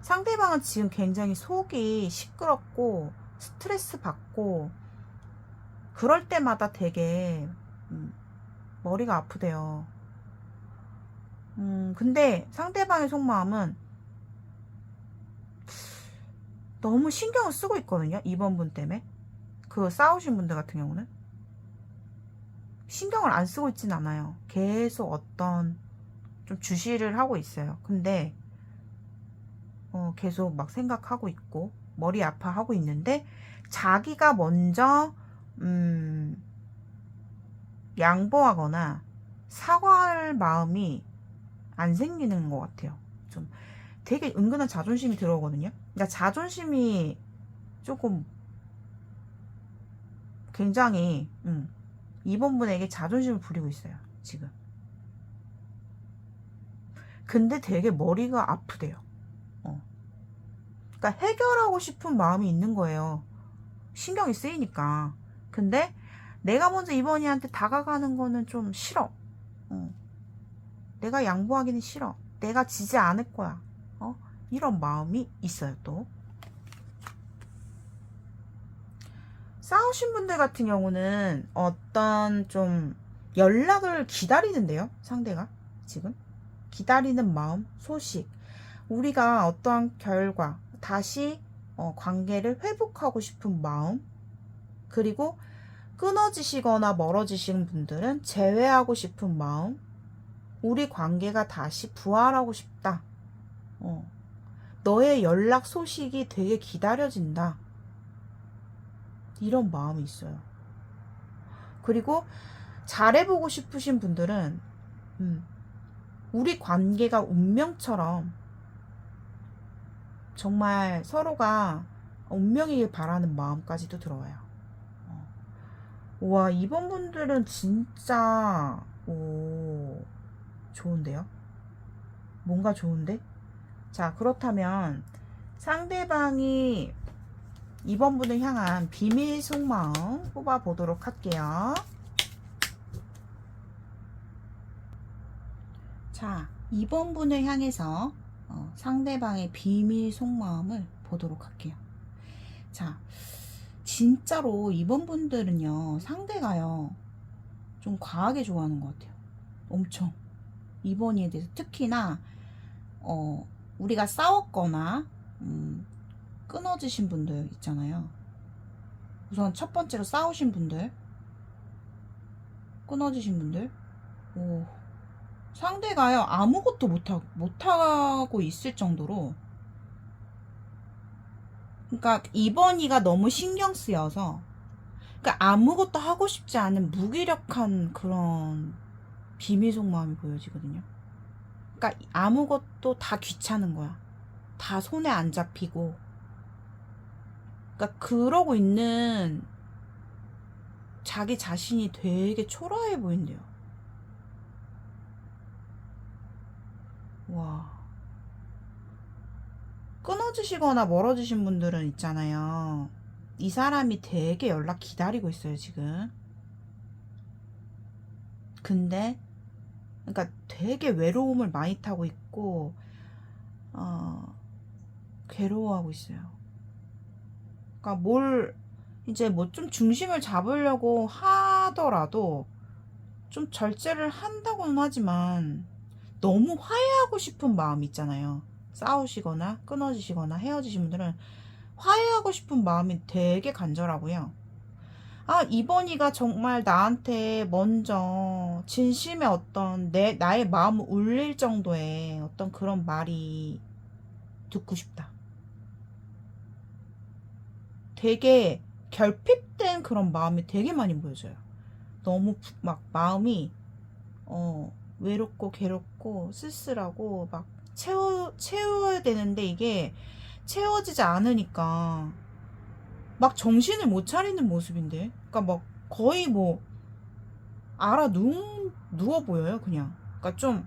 상대방은 지금 굉장히 속이 시끄럽고 스트레스 받고 그럴 때마다 되게 머리가 아프대요. 근데 상대방의 속마음은 너무 신경을 쓰고 있거든요. 이번 분 때문에. 그 싸우신 분들 같은 경우는 신경을 안 쓰고 있진 않아요. 계속 어떤 좀 주시를 하고 있어요. 근데 계속 막 생각하고 있고 머리 아파하고 있는데 자기가 먼저 양보하거나 사과할 마음이 안 생기는 것 같아요. 좀 되게 은근한 자존심이 들어오거든요. 그러니까 자존심이 조금 굉장히 이번 분에게 자존심을 부리고 있어요. 지금. 근데 되게 머리가 아프대요. 그러니까 해결하고 싶은 마음이 있는 거예요. 신경이 쓰이니까. 근데 내가 먼저 이번이한테 다가가는 거는 좀 싫어. 내가 양보하기는 싫어. 내가 지지 않을 거야. 이런 마음이 있어요. 또 싸우신 분들 같은 경우는 어떤 좀 연락을 기다리는데요. 상대가 지금 기다리는 마음, 소식, 우리가 어떠한 결과 다시 관계를 회복하고 싶은 마음, 그리고 끊어지시거나 멀어지신 분들은 재회하고 싶은 마음, 우리 관계가 다시 부활하고 싶다. 너의 연락 소식이 되게 기다려진다. 이런 마음이 있어요. 그리고 잘해보고 싶으신 분들은 우리 관계가 운명처럼 정말 서로가 운명이길 바라는 마음까지도 들어와요. 우와, 이번 분들은 진짜 좋은데요? 뭔가 좋은데? 자, 그렇다면 상대방이 이번 분을 향한 비밀 속마음 뽑아보도록 할게요. 자, 이번 분을 향해서 상대방의 비밀 속마음을 보도록 할게요. 자, 진짜로 이번 분들은요, 상대가요, 좀 과하게 좋아하는 것 같아요. 엄청. 이번이에 대해서 특히나, 우리가 싸웠거나, 끊어지신 분들 있잖아요. 우선 첫 번째로 싸우신 분들, 끊어지신 분들, 상대가요, 아무것도 못하고 있을 정도로, 그러니까 이번이가 너무 신경 쓰여서, 그러니까 아무것도 하고 싶지 않은 무기력한 그런 비밀 속마음이 보여지거든요. 그러니까 아무것도 다 귀찮은 거야. 다 손에 안 잡히고. 그러니까 그러고 있는 자기 자신이 되게 초라해 보인대요. 와. 끊어지시거나 멀어지신 분들은 있잖아요. 이 사람이 되게 연락 기다리고 있어요, 지금. 근데, 그러니까 되게 외로움을 많이 타고 있고, 괴로워하고 있어요. 그러니까 뭘 이제 뭐 좀 중심을 잡으려고 하더라도 좀 절제를 한다고는 하지만 너무 화해하고 싶은 마음 있잖아요. 싸우시거나 끊어지시거나 헤어지신 분들은 화해하고 싶은 마음이 되게 간절하고요. 아, 이번이가 정말 나한테 먼저 진심의 어떤 나의 마음을 울릴 정도의 어떤 그런 말이 듣고 싶다. 되게 결핍된 그런 마음이 되게 많이 보여져요. 너무 막 마음이 외롭고 괴롭고 쓸쓸하고 막 채워야 되는데 이게 채워지지 않으니까 막 정신을 못 차리는 모습인데, 그러니까 막 거의 뭐 누워 보여요 그냥. 그러니까 좀,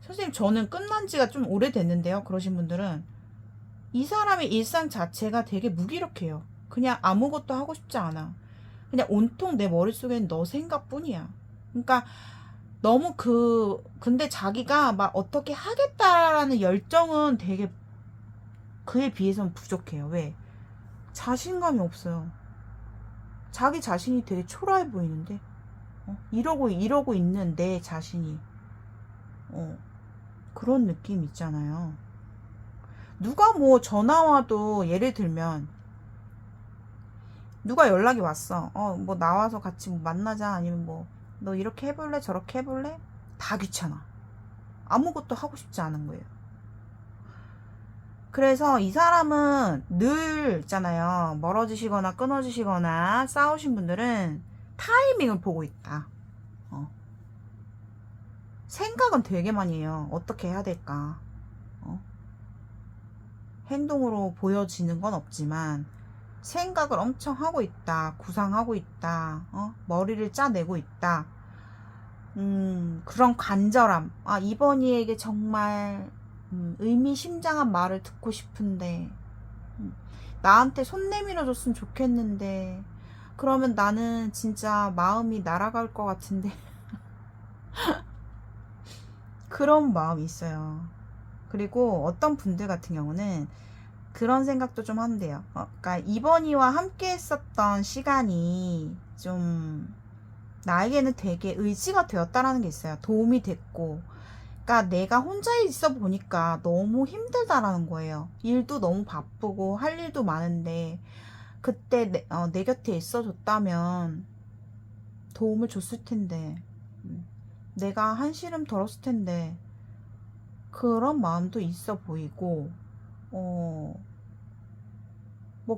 선생님 저는 끝난 지가 좀 오래됐는데요, 그러신 분들은 이 사람의 일상 자체가 되게 무기력해요. 그냥 아무것도 하고 싶지 않아. 그냥 온통 내 머릿속엔 너 생각뿐이야. 그러니까 너무 근데 자기가 막 어떻게 하겠다라는 열정은 되게 그에 비해서는 부족해요. 왜? 자신감이 없어요. 자기 자신이 되게 초라해 보이는데, 이러고 있는 내 자신이, 그런 느낌 있잖아요. 누가 뭐 전화 와도, 예를 들면 누가 연락이 왔어. 뭐 나와서 같이 뭐 만나자, 아니면 뭐 너 이렇게 해볼래 저렇게 해볼래, 다 귀찮아. 아무것도 하고 싶지 않은 거예요. 그래서 이 사람은 늘 있잖아요, 멀어지시거나 끊어지시거나 싸우신 분들은 타이밍을 보고 있다. 생각은 되게 많이 해요. 어떻게 해야 될까. 행동으로 보여지는 건 없지만 생각을 엄청 하고 있다. 구상하고 있다. 머리를 짜내고 있다. 그런 간절함. 아, 이번이에게 정말 의미심장한 말을 듣고 싶은데, 나한테 손 내밀어 줬으면 좋겠는데, 그러면 나는 진짜 마음이 날아갈 것 같은데. 그런 마음이 있어요. 그리고 어떤 분들 같은 경우는 그런 생각도 좀 한대요. 그러니까 이번이와 함께 했었던 시간이 좀 나에게는 되게 의지가 되었다라는 게 있어요. 도움이 됐고. 그러니까 내가 혼자 있어 보니까 너무 힘들다라는 거예요. 일도 너무 바쁘고 할 일도 많은데, 그때 내 곁에 있어 줬다면 도움을 줬을 텐데, 내가 한시름 덜었을 텐데, 그런 마음도 있어 보이고, 뭐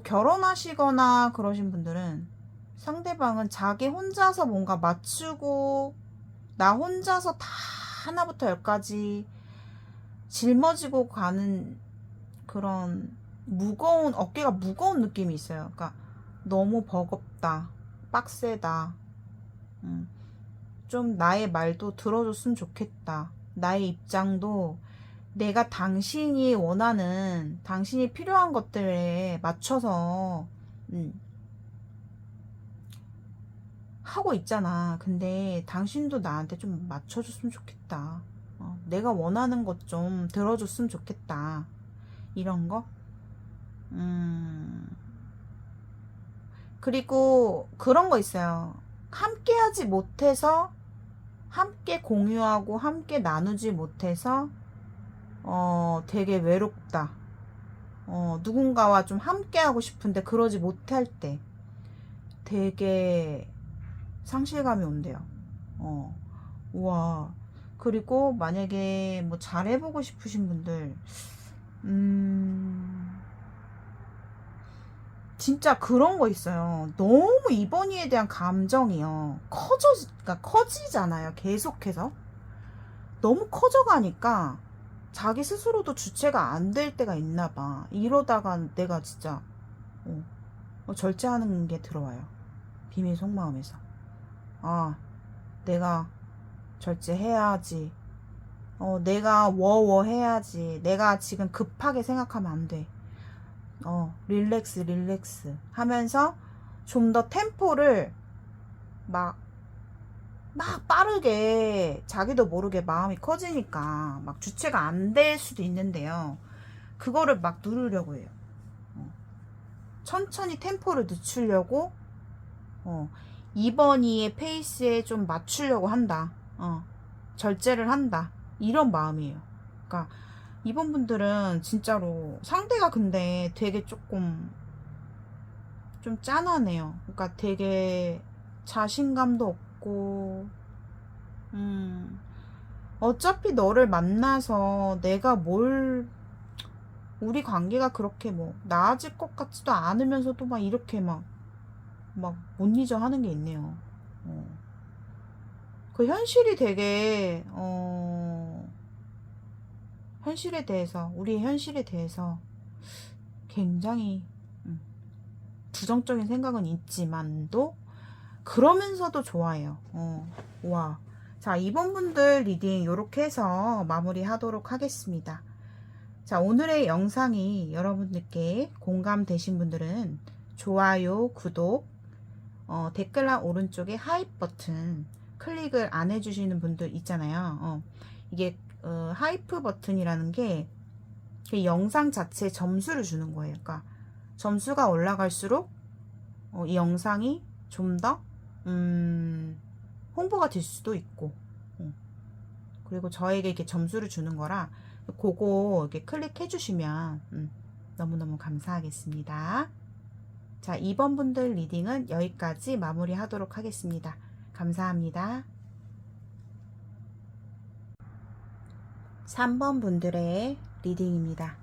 결혼하시거나 그러신 분들은 상대방은 자기 혼자서 뭔가 맞추고, 나 혼자서 다 하나부터 열까지 짊어지고 가는 그런 어깨가 무거운 느낌이 있어요. 그러니까 너무 버겁다, 빡세다, 좀 나의 말도 들어줬으면 좋겠다, 나의 입장도 내가 당신이 원하는, 당신이 필요한 것들에 맞춰서 하고 있잖아. 근데 당신도 나한테 좀 맞춰줬으면 좋겠다. 내가 원하는 것 좀 들어줬으면 좋겠다. 이런 거. 그리고 그런 거 있어요. 함께 하지 못해서, 함께 공유하고 함께 나누지 못해서 되게 외롭다. 누군가와 좀 함께 하고 싶은데 그러지 못할 때 되게 상실감이 온대요. 우와. 그리고 만약에 뭐 잘해보고 싶으신 분들, 진짜 그런 거 있어요. 너무 이번이에 대한 감정이요, 그러니까 커지잖아요. 계속해서. 너무 커져가니까 자기 스스로도 주체가 안 될 때가 있나 봐. 이러다가 내가 진짜 절제하는 게 들어와요. 비밀 속마음에서. 아, 내가 절제해야지. 내가 워워해야지. 내가 지금 급하게 생각하면 안 돼. 릴렉스 하면서 좀 더 템포를 막 빠르게, 자기도 모르게 마음이 커지니까 막 주체가 안 될 수도 있는데요. 그거를 막 누르려고 해요. 천천히 템포를 늦추려고 2번이의 페이스에 좀 맞추려고 한다. 절제를 한다. 이런 마음이에요. 그러니까 2번 분들은 진짜로 상대가 근데 되게 조금 좀 짠하네요. 그러니까 되게 자신감도 없고, 어차피 너를 만나서 내가 우리 관계가 그렇게 뭐 나아질 것 같지도 않으면서도 막 이렇게 막 못 잊어 하는 게 있네요. 그 현실이 되게, 현실에 대해서, 우리의 현실에 대해서 굉장히 부정적인 생각은 있지만도 그러면서도 좋아해요. 와. 자, 2번 분들 리딩 이렇게 해서 마무리 하도록 하겠습니다. 자, 오늘의 영상이 여러분들께 공감되신 분들은 좋아요, 구독, 댓글란 오른쪽에 하이 버튼 클릭을 안 해주시는 분들 있잖아요. 이게 하이프 버튼이라는 게 그 영상 자체에 점수를 주는 거예요. 그러니까 점수가 올라갈수록 이 영상이 좀 더 홍보가 될 수도 있고, 그리고 저에게 이렇게 점수를 주는 거라 그거 이렇게 클릭해 주시면 너무너무 감사하겠습니다. 자, 2번 분들 리딩은 여기까지 마무리 하도록 하겠습니다. 감사합니다. 3번 분들의 리딩입니다.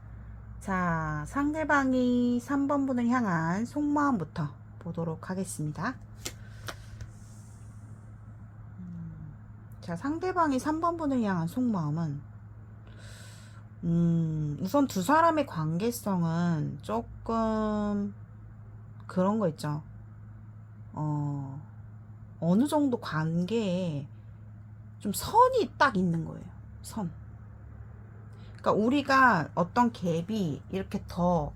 자, 상대방이 3번 분을 향한 속마음부터 보도록 하겠습니다. 자, 상대방이 3번 분을 향한 속마음은 우선 두 사람의 관계성은 조금 그런 거 있죠. 어느 정도 관계에 좀 선이 딱 있는 거예요. 선. 그러니까 우리가 어떤 갭이 이렇게 더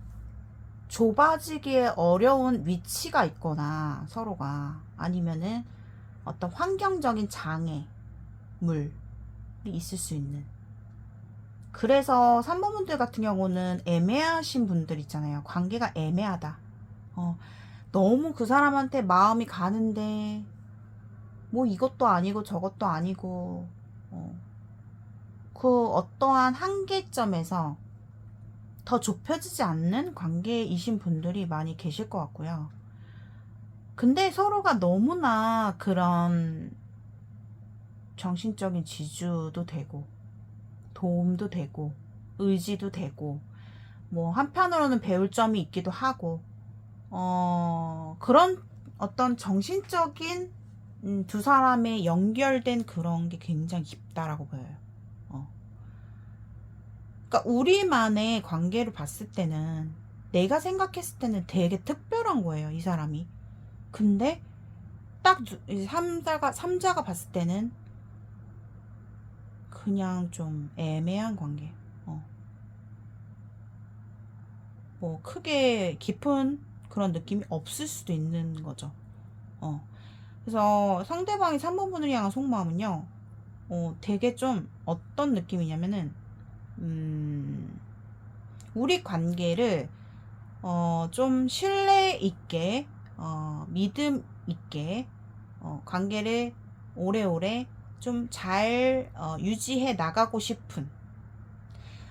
좁아지기에 어려운 위치가 있거나 서로가, 아니면은 어떤 환경적인 장애물이 있을 수 있는, 그래서 3번 분들 같은 경우는 애매하신 분들 있잖아요. 관계가 애매하다. 너무 그 사람한테 마음이 가는데 뭐 이것도 아니고 저것도 아니고, 그 어떠한 한계점에서 더 좁혀지지 않는 관계이신 분들이 많이 계실 것 같고요. 근데 서로가 너무나 그런 정신적인 지주도 되고, 도움도 되고, 의지도 되고, 뭐 한편으로는 배울 점이 있기도 하고, 그런 어떤 정신적인 두 사람의 연결된 그런 게 굉장히 깊다라고 보여요. 그러니까 우리만의 관계를 봤을 때는, 내가 생각했을 때는 되게 특별한 거예요, 이 사람이. 근데 딱 삼자가 봤을 때는 그냥 좀 애매한 관계. 뭐 크게 깊은 그런 느낌이 없을 수도 있는 거죠. 그래서 상대방이 3번 분을 향한 속마음은요, 되게 좀 어떤 느낌이냐면은, 우리 관계를 좀 신뢰 있게, 믿음 있게, 관계를 오래오래 좀 잘 유지해 나가고 싶은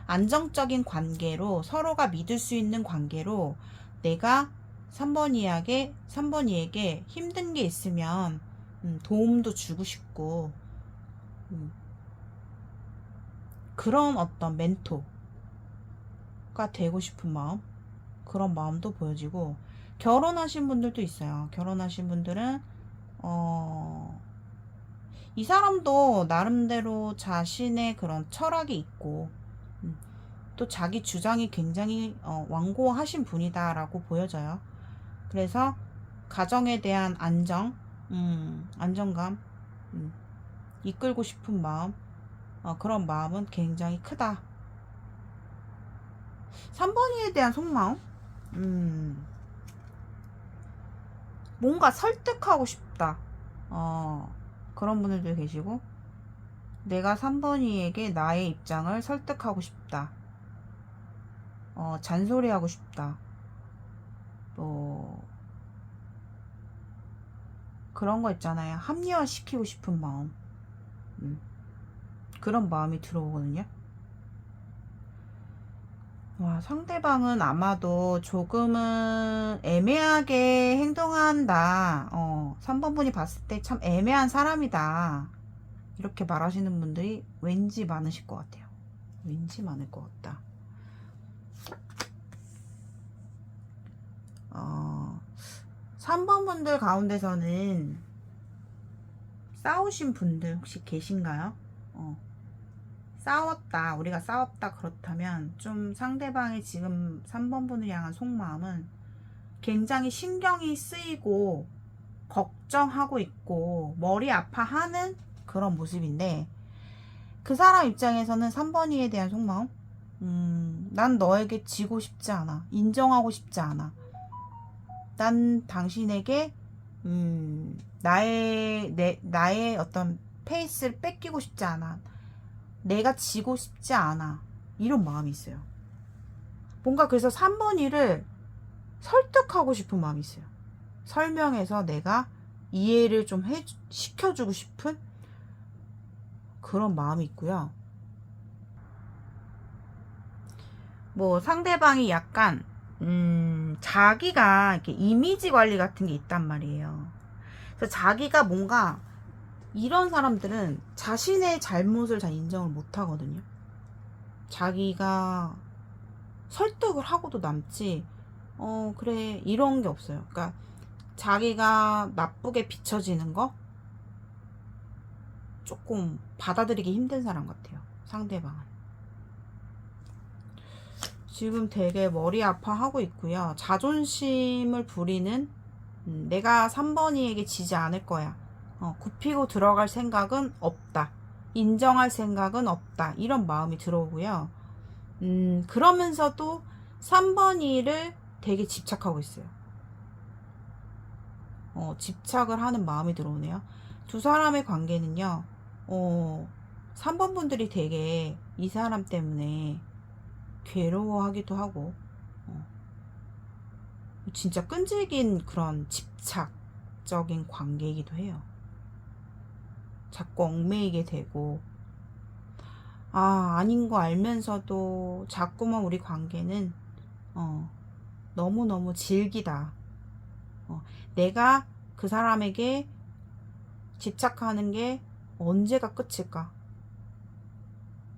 안정적인 관계로, 서로가 믿을 수 있는 관계로, 내가 3번이에게 힘든 게 있으면 도움도 주고 싶고, 그런 어떤 멘토가 되고 싶은 마음, 그런 마음도 보여지고, 결혼하신 분들도 있어요. 결혼하신 분들은 이 사람도 나름대로 자신의 그런 철학이 있고, 또 자기 주장이 굉장히 완고하신 분이다라고 보여져요. 그래서 가정에 대한 안정감, 이끌고 싶은 마음, 그런 마음은 굉장히 크다. 3번이에 대한 속마음, 뭔가 설득하고 싶다. 그런 분들도 계시고, 내가 3번이에게 나의 입장을 설득하고 싶다. 잔소리하고 싶다. 뭐 그런 거 있잖아요. 합리화시키고 싶은 마음. 그런 마음이 들어오거든요. 와, 상대방은 아마도 조금은 애매하게 행동한다. 3번 분이 봤을 때 참 애매한 사람이다. 이렇게 말하시는 분들이 왠지 많으실 것 같아요. 왠지 많을 것 같다. 3번 분들 가운데서는 싸우신 분들 혹시 계신가요? 싸웠다, 우리가 싸웠다 그렇다면 좀 상대방이 지금 3번 분을 향한 속마음은 굉장히 신경이 쓰이고 걱정하고 있고 머리 아파하는 그런 모습인데, 그 사람 입장에서는 3번이에 대한 속마음, 난 너에게 지고 싶지 않아, 인정하고 싶지 않아, 난 당신에게 나의 어떤 페이스를 뺏기고 싶지 않아, 내가 지고 싶지 않아, 이런 마음이 있어요. 뭔가 그래서 3번 일을 설득하고 싶은 마음이 있어요. 설명해서 내가 이해를 좀 시켜주고 싶은 그런 마음이 있고요. 뭐 상대방이 약간 자기가 이렇게 이미지 관리 같은 게 있단 말이에요. 그래서 자기가 뭔가, 이런 사람들은 자신의 잘못을 잘 인정을 못 하거든요. 자기가 설득을 하고도 남지, 그래, 이런 게 없어요. 그러니까 자기가 나쁘게 비춰지는 거 조금 받아들이기 힘든 사람 같아요, 상대방은. 지금 되게 머리 아파하고 있고요. 자존심을 부리는, 내가 3번이에게 지지 않을 거야, 굽히고 들어갈 생각은 없다, 인정할 생각은 없다, 이런 마음이 들어오고요. 그러면서도 3번이를 되게 집착하고 있어요. 집착을 하는 마음이 들어오네요. 두 사람의 관계는요, 3번 분들이 되게 이 사람 때문에 괴로워하기도 하고, 진짜 끈질긴 그런 집착적인 관계이기도 해요. 자꾸 얽매이게 되고, 아닌 거 알면서도 자꾸만 우리 관계는 너무너무 질기다. 내가 그 사람에게 집착하는 게 언제가 끝일까?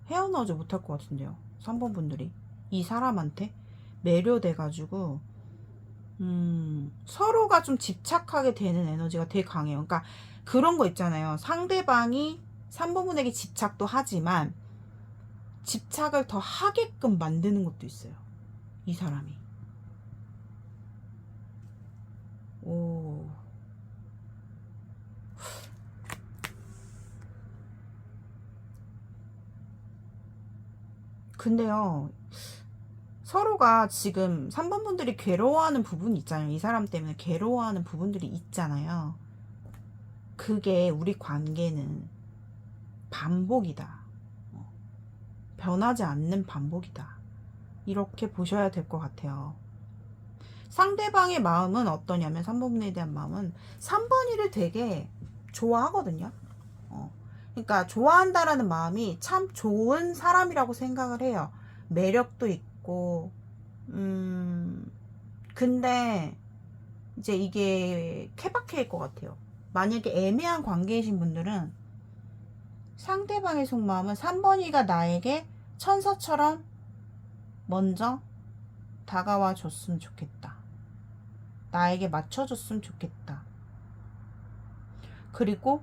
헤어나오지 못할 것 같은데요, 3번 분들이 이 사람한테 매료돼가지고 서로가 좀 집착하게 되는 에너지가 되게 강해요. 그러니까 그런 거 있잖아요. 상대방이 3번 분에게 집착도 하지만 집착을 더 하게끔 만드는 것도 있어요, 이 사람이. 오. 근데요, 서로가 지금 3번 분들이 괴로워하는 부분이 있잖아요. 이 사람 때문에 괴로워하는 부분들이 있잖아요. 그게 우리 관계는 반복이다. 변하지 않는 반복이다. 이렇게 보셔야 될 것 같아요. 상대방의 마음은 어떠냐면, 3번에 대한 마음은 3번이를 되게 좋아하거든요. 그러니까 좋아한다라는 마음이 참 좋은 사람이라고 생각을 해요. 매력도 있고, 근데 이제 이게 케바케일 것 같아요. 만약에 애매한 관계이신 분들은 상대방의 속마음은 3번이가 나에게 천사처럼 먼저 다가와 줬으면 좋겠다, 나에게 맞춰줬으면 좋겠다. 그리고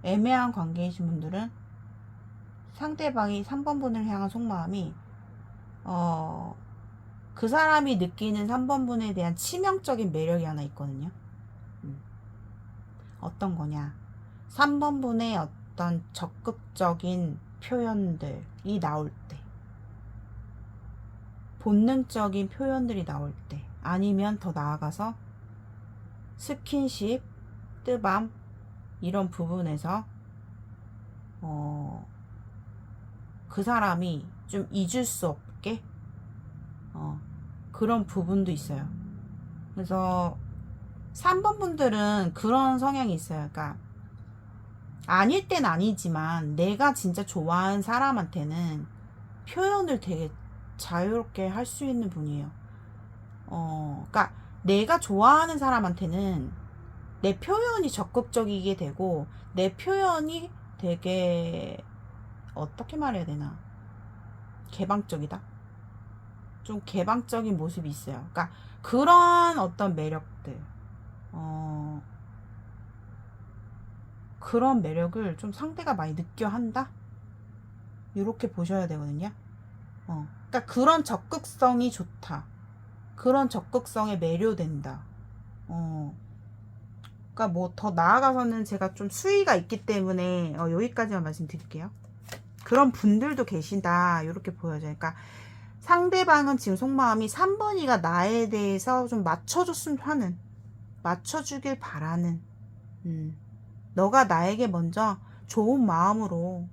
애매한 관계이신 분들은 상대방이 3번 분을 향한 속마음이 그 사람이 느끼는 3번 분에 대한 치명적인 매력이 하나 있거든요. 어떤 거냐, 3번 분의 어떤 적극적인 표현들이 나올 때, 본능적인 표현들이 나올 때, 아니면 더 나아가서 스킨십, 뜨밤, 이런 부분에서 그 사람이 좀 잊을 수 없게 그런 부분도 있어요. 그래서 3번 분들은 그런 성향이 있어요. 그러니까 아닐 땐 아니지만 내가 진짜 좋아하는 사람한테는 표현을 되게 자유롭게 할 수 있는 분이에요. 그러니까 내가 좋아하는 사람한테는 내 표현이 적극적이게 되고 내 표현이 되게 어떻게 말해야 되나 개방적이다. 좀 개방적인 모습이 있어요. 그러니까 그런 어떤 매력들, 그런 매력을 좀 상대가 많이 느껴 한다. 이렇게 보셔야 되거든요. 그러니까 그런 적극성이 좋다. 그런 적극성에 매료된다. 그러니까 뭐 더 나아가서는 제가 좀 수위가 있기 때문에 여기까지만 말씀드릴게요. 그런 분들도 계신다. 이렇게 보여져요. 그러니까 상대방은 지금 속마음이 3번이가 나에 대해서 좀 맞춰줬으면 하는, 맞춰주길 바라는, 너가 나에게 먼저 좋은 마음으로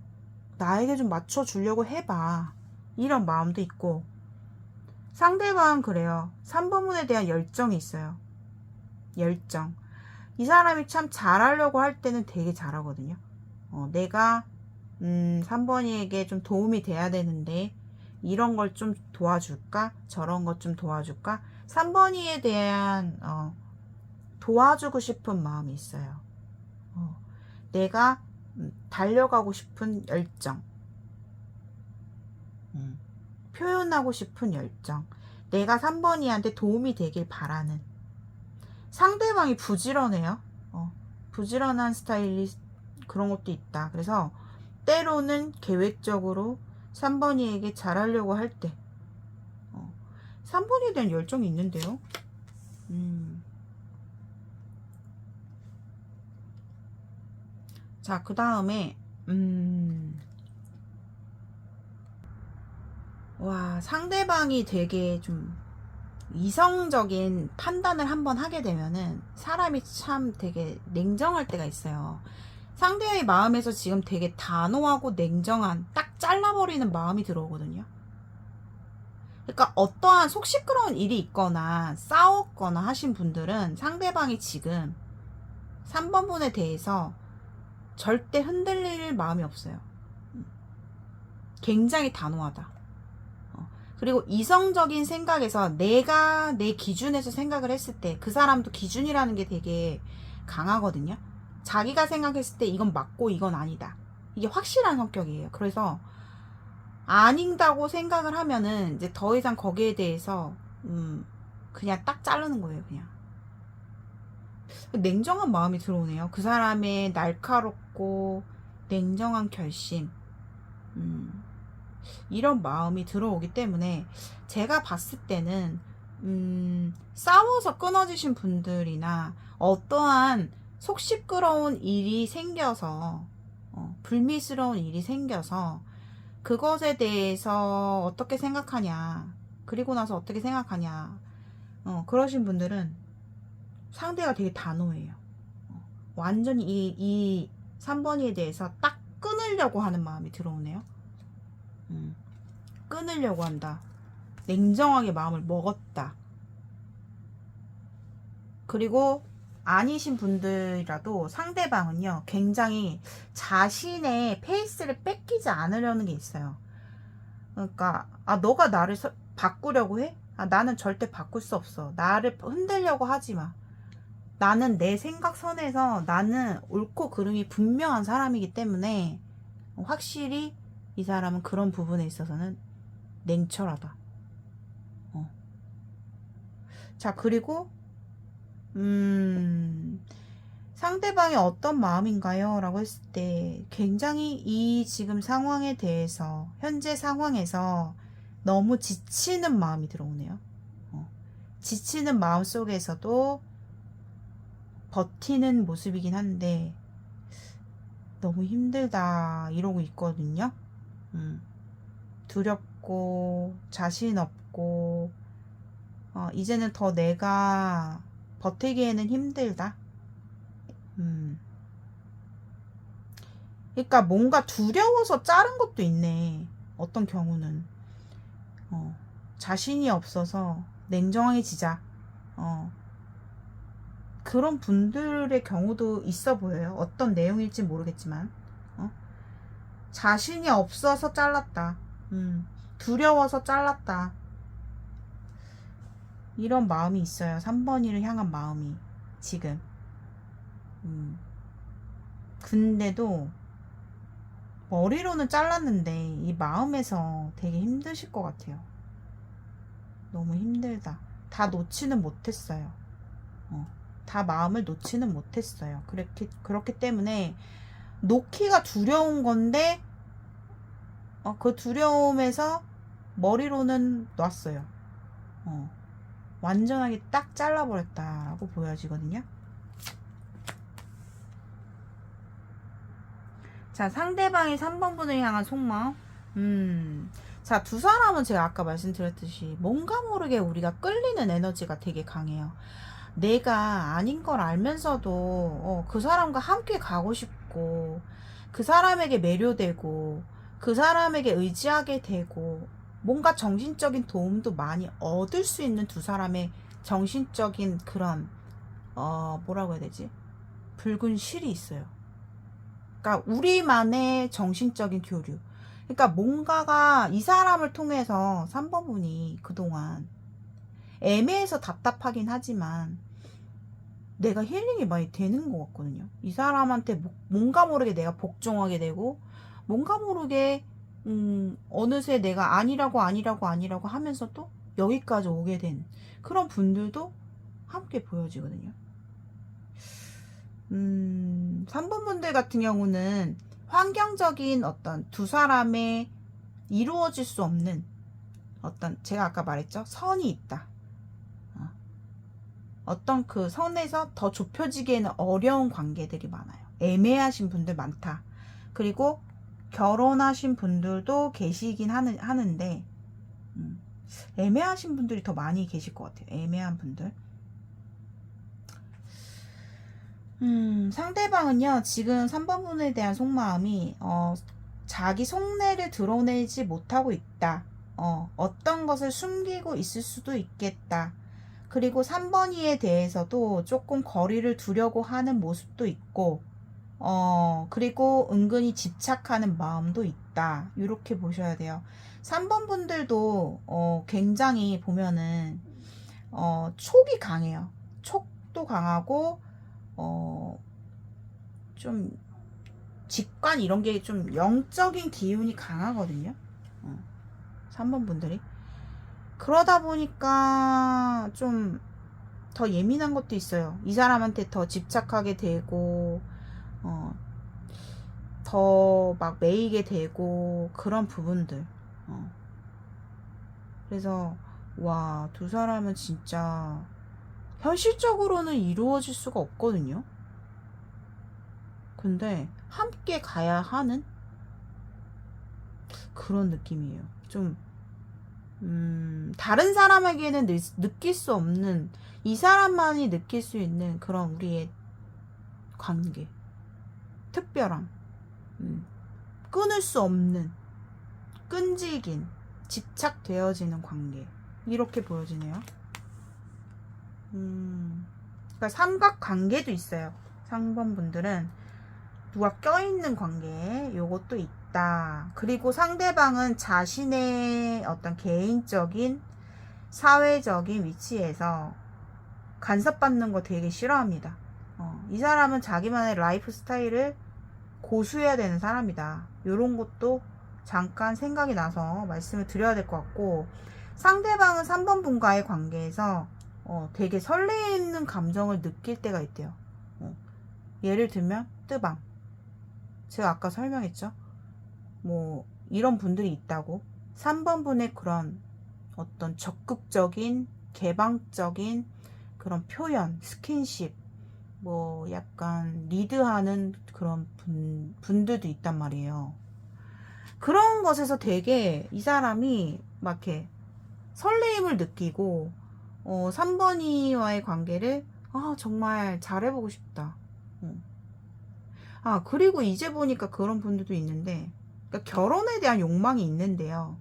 나에게 좀 맞춰주려고 해봐. 이런 마음도 있고, 상대방은 그래요. 3번분에 대한 열정이 있어요. 열정. 이 사람이 참 잘하려고 할 때는 되게 잘하거든요. 내가 3번이에게 좀 도움이 돼야 되는데 이런 걸 좀 도와줄까? 저런 것 좀 도와줄까? 3번이에 대한 도와주고 싶은 마음이 있어요. 내가 달려가고 싶은 열정, 표현하고 싶은 열정, 내가 3번이한테 도움이 되길 바라는. 상대방이 부지런해요. 부지런한 스타일이 그런 것도 있다. 그래서 때로는 계획적으로 3번이에게 잘하려고 할 때 3번에 대한 열정이 있는데요. 자, 그 다음에 와, 상대방이 되게 좀 이성적인 판단을 한번 하게 되면은 사람이 참 되게 냉정할 때가 있어요. 상대의 마음에서 지금 되게 단호하고 냉정한 딱 잘라버리는 마음이 들어오거든요. 그러니까 어떠한 속 시끄러운 일이 있거나 싸웠거나 하신 분들은 상대방이 지금 3번 분에 대해서 절대 흔들릴 마음이 없어요. 굉장히 단호하다. 그리고 이성적인 생각에서 내가 내 기준에서 생각을 했을 때 그 사람도 기준이라는 게 되게 강하거든요. 자기가 생각했을 때 이건 맞고 이건 아니다. 이게 확실한 성격이에요. 그래서 아닌다고 생각을 하면은 이제 더 이상 거기에 대해서 그냥 딱 자르는 거예요. 그냥 냉정한 마음이 들어오네요. 그 사람의 날카롭고 냉정한 결심, 이런 마음이 들어오기 때문에 제가 봤을 때는 싸워서 끊어지신 분들이나 어떠한 속 시끄러운 일이 생겨서 불미스러운 일이 생겨서 그것에 대해서 어떻게 생각하냐, 그리고 나서 어떻게 생각하냐, 그러신 분들은 상대가 되게 단호해요. 완전히 이 3번이에 대해서 딱 끊으려고 하는 마음이 들어오네요. 끊으려고 한다. 냉정하게 마음을 먹었다. 그리고 아니신 분들이라도 상대방은요, 굉장히 자신의 페이스를 뺏기지 않으려는 게 있어요. 그러니까 너가 나를 바꾸려고 해? 나는 절대 바꿀 수 없어. 나를 흔들려고 하지 마. 나는 내 생각선에서 나는 옳고 그름이 분명한 사람이기 때문에 확실히 이 사람은 그런 부분에 있어서는 냉철하다. 자, 그리고 상대방이 어떤 마음인가요? 라고 했을 때 굉장히 이 지금 상황에 대해서, 현재 상황에서 너무 지치는 마음이 들어오네요. 지치는 마음 속에서도 버티는 모습이긴 한데 너무 힘들다 이러고 있거든요. 두렵고 자신 없고 이제는 더 내가 버티기에는 힘들다. 그러니까 뭔가 두려워서 자른 것도 있네. 어떤 경우는 자신이 없어서 냉정해지자. 그런 분들의 경우도 있어 보여요. 어떤 내용일지 모르겠지만 자신이 없어서 잘랐다. 두려워서 잘랐다. 이런 마음이 있어요. 3번이를 향한 마음이 지금. 근데도 머리로는 잘랐는데 이 마음에서 되게 힘드실 것 같아요. 너무 힘들다. 다 놓지는 못했어요. 다 마음을 놓지는 못했어요. 그렇기 때문에 놓기가 두려운 건데 그 두려움에서 머리로는 놨어요. 완전하게 딱 잘라버렸다라고 보여지거든요. 자, 상대방이 3번 분을 향한 속마음. 자, 두 사람은 제가 아까 말씀드렸듯이 뭔가 모르게 우리가 끌리는 에너지가 되게 강해요. 내가 아닌 걸 알면서도 그 사람과 함께 가고 싶고, 그 사람에게 매료되고, 그 사람에게 의지하게 되고, 뭔가 정신적인 도움도 많이 얻을 수 있는 두 사람의 정신적인 그런 뭐라고 해야 되지? 붉은 실이 있어요. 그러니까 우리만의 정신적인 교류. 그러니까 뭔가가 이 사람을 통해서 3번 분이 그동안 애매해서 답답하긴 하지만 내가 힐링이 많이 되는 것 같거든요. 이 사람한테 뭔가 모르게 내가 복종하게 되고 뭔가 모르게 어느새 내가 아니라고 하면서 또 여기까지 오게 된 그런 분들도 함께 보여지거든요. 3번 분들 같은 경우는 환경적인 어떤 두 사람의 이루어질 수 없는 어떤 제가 아까 말했죠. 선이 있다. 어떤 그 선에서 더 좁혀지기에는 어려운 관계들이 많아요. 애매하신 분들 많다. 그리고 결혼하신 분들도 계시긴 하는데 애매하신 분들이 더 많이 계실 것 같아요. 애매한 분들. 상대방은요, 지금 3번 분에 대한 속마음이, 자기 속내를 드러내지 못하고 있다. 어떤 것을 숨기고 있을 수도 있겠다. 그리고 3번이에 대해서도 조금 거리를 두려고 하는 모습도 있고, 그리고 은근히 집착하는 마음도 있다. 이렇게 보셔야 돼요. 3번 분들도, 굉장히 보면은, 촉이 강해요. 촉도 강하고, 좀 직관 이런 게 좀 영적인 기운이 강하거든요. 3번 분들이. 그러다 보니까 좀 더 예민한 것도 있어요. 이 사람한테 더 집착하게 되고, 더 막 매이게 되고, 그런 부분들. 그래서, 와, 두 사람은 진짜 현실적으로는 이루어질 수가 없거든요. 근데 함께 가야 하는 그런 느낌이에요. 좀 다른 사람에게는 느낄 수 없는 이 사람만이 느낄 수 있는 그런 우리의 관계, 특별함, 끊을 수 없는 끈질긴 집착되어지는 관계 이렇게 보여지네요. 그러니까 삼각 관계도 있어요. 3번 분들은 누가 껴있는 관계 요것도 있다. 그리고 상대방은 자신의 어떤 개인적인 사회적인 위치에서 간섭받는 거 되게 싫어합니다. 이 사람은 자기만의 라이프 스타일을 고수해야 되는 사람이다. 요런 것도 잠깐 생각이 나서 말씀을 드려야 될 것 같고, 상대방은 3번 분과의 관계에서 되게 설레이는 감정을 느낄 때가 있대요. 예를 들면 뜨밤, 제가 아까 설명했죠. 뭐 이런 분들이 있다고. 3번 분의 그런 어떤 적극적인 개방적인 그런 표현, 스킨십, 뭐 약간 리드하는 그런 분들도 있단 말이에요. 그런 것에서 되게 이 사람이 막 이렇게 설레임을 느끼고 3번이와의 관계를 정말 잘해보고 싶다. 그리고 이제 보니까 그런 분들도 있는데, 그러니까 결혼에 대한 욕망이 있는데요.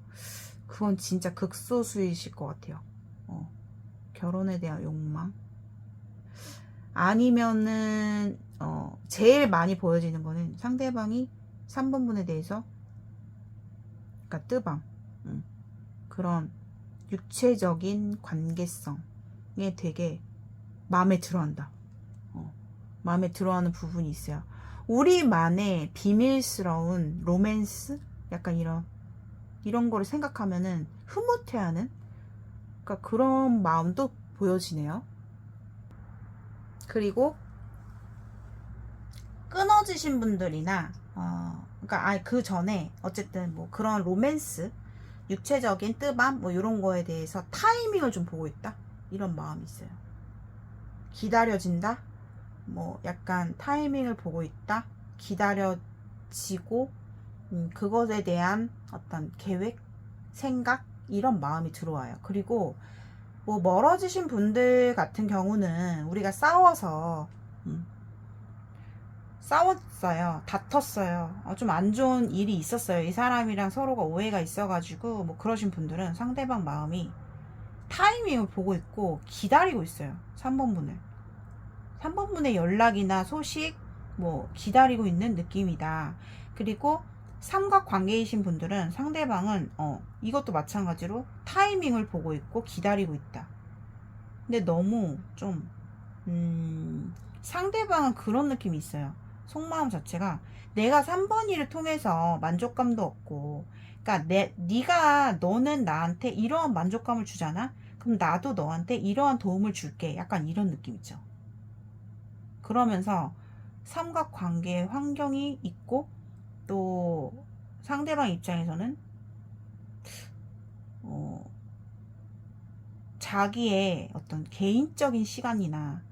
그건 진짜 극소수이실 것 같아요. 결혼에 대한 욕망. 아니면은 제일 많이 보여지는 거는 상대방이 3번분에 대해서, 그러니까 뜨밤, 그런 육체적인 관계성에 되게 마음에 들어한다. 마음에 들어하는 부분이 있어요. 우리만의 비밀스러운 로맨스? 약간 이런 거를 생각하면은 흐뭇해하는, 그러니까 그런 마음도 보여지네요. 그리고 끊어지신 분들이나 그러니까 그 전에 어쨌든 뭐 그런 로맨스, 육체적인 뜨밤 뭐 이런 거에 대해서 타이밍을 좀 보고 있다, 이런 마음이 있어요. 기다려진다, 뭐 약간 타이밍을 보고 있다, 기다려지고 그것에 대한 어떤 계획, 생각, 이런 마음이 들어와요. 그리고 뭐 멀어지신 분들 같은 경우는 우리가 싸웠어요, 다퉜어요, 좀 안 좋은 일이 있었어요, 이 사람이랑 서로가 오해가 있어가지고 뭐 그러신 분들은 상대방 마음이 타이밍을 보고 있고 기다리고 있어요. 3번분의 연락이나 소식 뭐 기다리고 있는 느낌이다. 그리고 삼각관계이신 분들은 상대방은 이것도 마찬가지로 타이밍을 보고 있고 기다리고 있다. 근데 너무 좀 상대방은 그런 느낌이 있어요. 속마음 자체가 내가 3번이를 통해서 만족감도 없고, 그러니까 너는 나한테 이러한 만족감을 주잖아, 그럼 나도 너한테 이러한 도움을 줄게, 약간 이런 느낌 있죠. 그러면서 삼각관계 환경이 있고, 또 상대방 입장에서는 자기의 어떤 개인적인 시간이나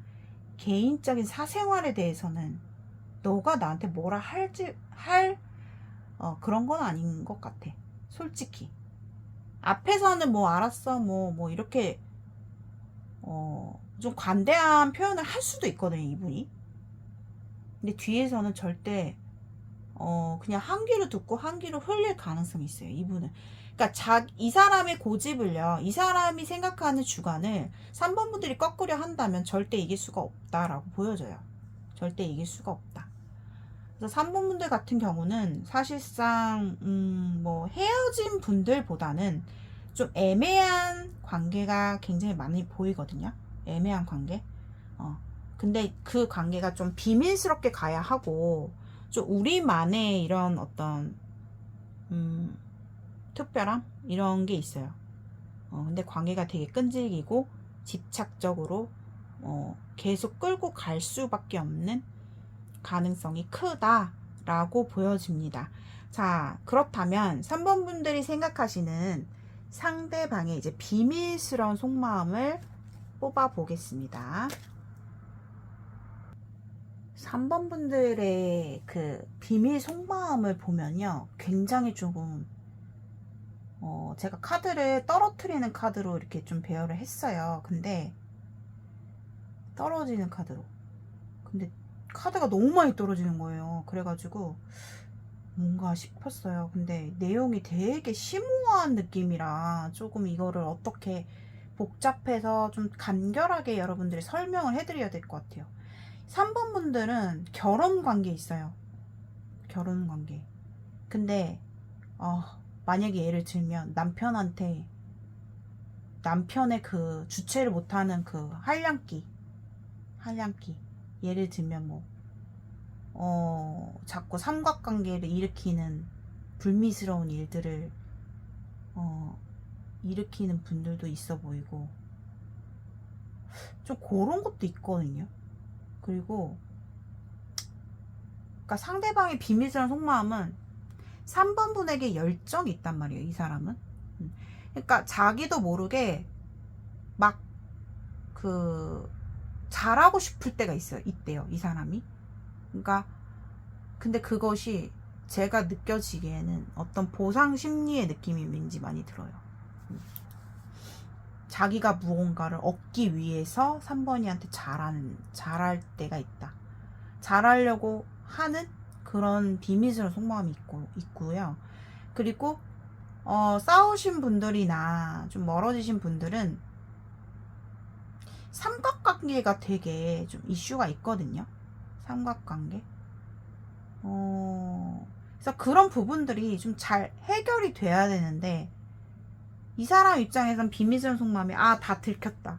개인적인 사생활에 대해서는 너가 나한테 뭐라 할 그런 건 아닌 것 같아, 솔직히. 앞에서는 뭐 알았어 뭐 이렇게 좀 관대한 표현을 할 수도 있거든요, 이분이. 근데 뒤에서는 절대 그냥 한 귀로 듣고 한 귀로 흘릴 가능성이 있어요, 이분은. 그러니까 이 사람의 고집을요, 이 사람이 생각하는 주관을 3번 분들이 꺾으려 한다면 절대 이길 수가 없다라고 보여져요. 절대 이길 수가 없다. 그래서 3번 분들 같은 경우는 사실상 뭐 헤어진 분들보다는 좀 애매한 관계가 굉장히 많이 보이거든요. 애매한 관계. 근데 그 관계가 좀 비밀스럽게 가야 하고, 좀 우리만의 이런 어떤 특별함, 이런 게 있어요. 근데 관계가 되게 끈질기고 집착적으로 계속 끌고 갈 수밖에 없는 가능성이 크다라고 보여집니다. 자, 그렇다면 3번 분들이 생각하시는 상대방의 이제 비밀스러운 속마음을 뽑아 보겠습니다. 3번 분들의 그 비밀 속마음을 보면요, 굉장히 조금 제가 카드를 떨어뜨리는 카드로 이렇게 좀 배열을 했어요. 근데 떨어지는 카드로, 근데 카드가 너무 많이 떨어지는 거예요. 그래가지고 뭔가 싶었어요. 근데 내용이 되게 심오한 느낌이라 조금 이거를 어떻게 복잡해서 좀 간결하게 여러분들이 설명을 해드려야 될 것 같아요. 3번 분들은 결혼 관계 있어요. 결혼 관계. 근데 만약에 예를 들면 남편의 그 주체를 못하는 그 한량기, 예를 들면 자꾸 삼각관계를 일으키는 불미스러운 일들을 일으키는 분들도 있어 보이고, 좀 그런 것도 있거든요. 그리고 그러니까 상대방의 비밀스러운 속마음은 3번 분에게 열정이 있단 말이에요, 이 사람은. 그러니까 자기도 모르게 막 잘하고 싶을 때가 있대요, 이 사람이. 그러니까 근데 그것이 제가 느껴지기에는 어떤 보상 심리의 느낌이 왠지 많이 들어요. 자기가 무언가를 얻기 위해서 3번이한테 잘할 때가 있다. 잘하려고 하는 그런 비밀스러운 속마음이 있고요. 그리고 싸우신 분들이나 좀 멀어지신 분들은 삼각관계가 되게 좀 이슈가 있거든요. 삼각관계. 그래서 그런 부분들이 좀 잘 해결이 돼야 되는데, 이 사람 입장에선 비밀스러운 속마음이, 아, 다 들켰다.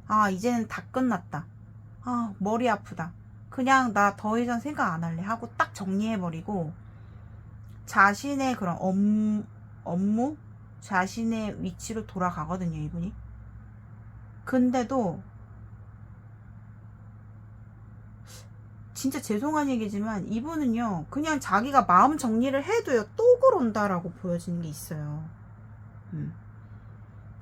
아, 이제는 다 끝났다. 아, 머리 아프다. 그냥 나 더 이상 생각 안 할래 하고 딱 정리해버리고, 자신의 그런 업무? 자신의 위치로 돌아가거든요, 이분이. 근데도, 진짜 죄송한 얘기지만, 이분은요, 그냥 자기가 마음 정리를 해도요, 또 그런다라고 보여지는 게 있어요.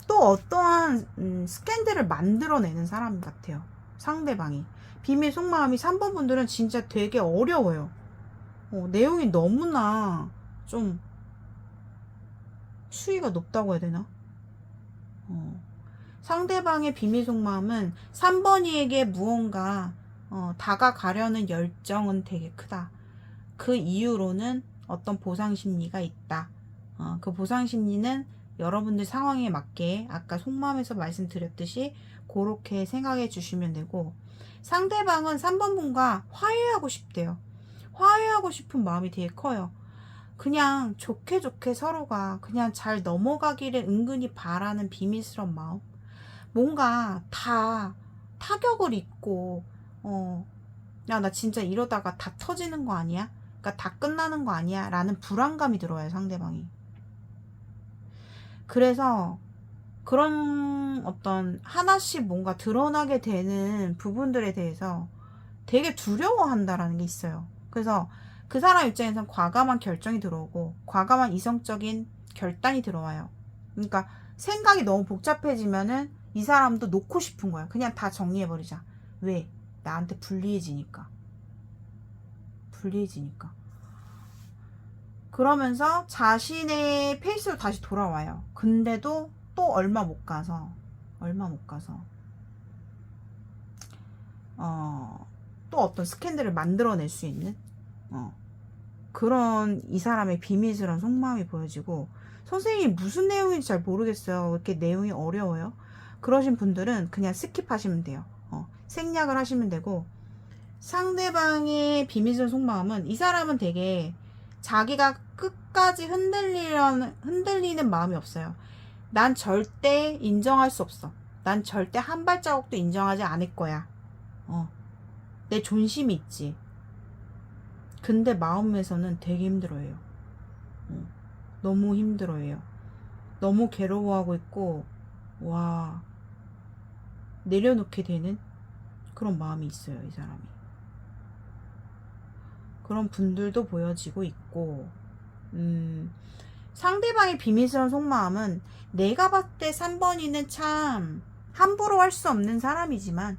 또 어떠한 스캔들을 만들어내는 사람 같아요, 상대방이. 비밀 속마음이 3번 분들은 진짜 되게 어려워요. 내용이 너무나 좀 수위가 높다고 해야 되나? 상대방의 비밀 속마음은 3번이에게 무언가 다가가려는 열정은 되게 크다. 그 이유로는 어떤 보상 심리가 있다. 그 보상 심리는 여러분들 상황에 맞게 아까 속마음에서 말씀드렸듯이 그렇게 생각해 주시면 되고, 상대방은 3번 분과 화해하고 싶대요. 화해하고 싶은 마음이 되게 커요. 그냥 좋게 좋게 서로가 그냥 잘 넘어가기를 은근히 바라는 비밀스러운 마음. 뭔가 다 타격을 입고 야, 나 진짜 이러다가 다 터지는 거 아니야? 그러니까 다 끝나는 거 아니야? 라는 불안감이 들어와요, 상대방이. 그래서 그런 어떤 하나씩 뭔가 드러나게 되는 부분들에 대해서 되게 두려워한다라는 게 있어요. 그래서 그 사람 입장에선 과감한 결정이 들어오고 과감한 이성적인 결단이 들어와요. 그러니까 생각이 너무 복잡해지면은 이 사람도 놓고 싶은 거야. 그냥 다 정리해버리자. 왜? 나한테 불리해지니까. 불리해지니까. 그러면서 자신의 페이스로 다시 돌아와요. 근데도 또 얼마 못 가서 또 어떤 스캔들을 만들어낼 수 있는 그런 이 사람의 비밀스러운 속마음이 보여지고, 선생님이 무슨 내용인지 잘 모르겠어요. 왜 이렇게 내용이 어려워요? 그러신 분들은 그냥 스킵하시면 돼요. 생략을 하시면 되고, 상대방의 비밀스러운 속마음은, 이 사람은 되게 자기가 끝까지 흔들리는 마음이 없어요. 난 절대 인정할 수 없어. 난 절대 한 발자국도 인정하지 않을 거야. 내 존심이 있지. 근데 마음에서는 되게 힘들어해요. 너무 힘들어해요. 너무 괴로워하고 있고, 와, 내려놓게 되는 그런 마음이 있어요, 이 사람이. 그런 분들도 보여지고 있고, 상대방의 비밀스러운 속마음은 내가 봤을 때 3번이는 참 함부로 할 수 없는 사람이지만,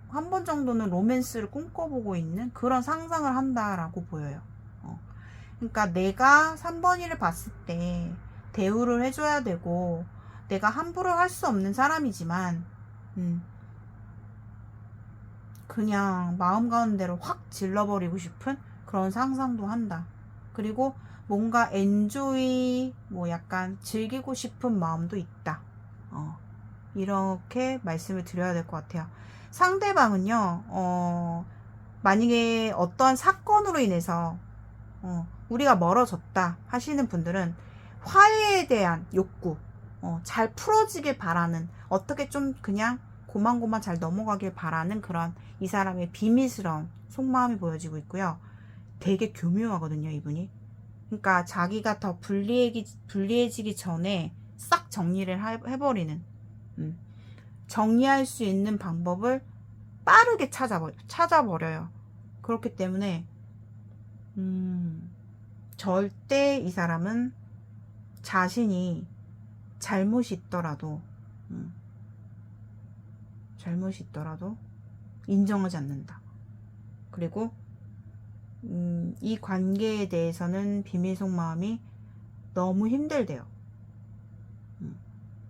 한 번 정도는 로맨스를 꿈꿔보고 있는 그런 상상을 한다라고 보여요. 그러니까 내가 3번이를 봤을 때 대우를 해줘야 되고, 내가 함부로 할 수 없는 사람이지만, 그냥 마음 가는 대로 확 질러버리고 싶은 그런 상상도 한다. 그리고 뭔가 엔조이, 약간 즐기고 싶은 마음도 있다. 이렇게 말씀을 드려야 될 것 같아요. 상대방은요, 만약에 어떠한 사건으로 인해서 우리가 멀어졌다 하시는 분들은 화해에 대한 욕구, 잘 풀어지길 바라는, 어떻게 좀 그냥 고만고만 잘 넘어가길 바라는 그런 이 사람의 비밀스러운 속마음이 보여지고 있고요. 되게 교묘하거든요, 이분이. 그러니까 자기가 더 불리해지기 전에 싹 정리를 해버리는, 정리할 수 있는 방법을 빠르게 찾아버려요. 그렇기 때문에 절대 이 사람은 자신이 잘못이 있더라도 인정하지 않는다. 그리고 이 관계에 대해서는 비밀 속마음이 너무 힘들대요.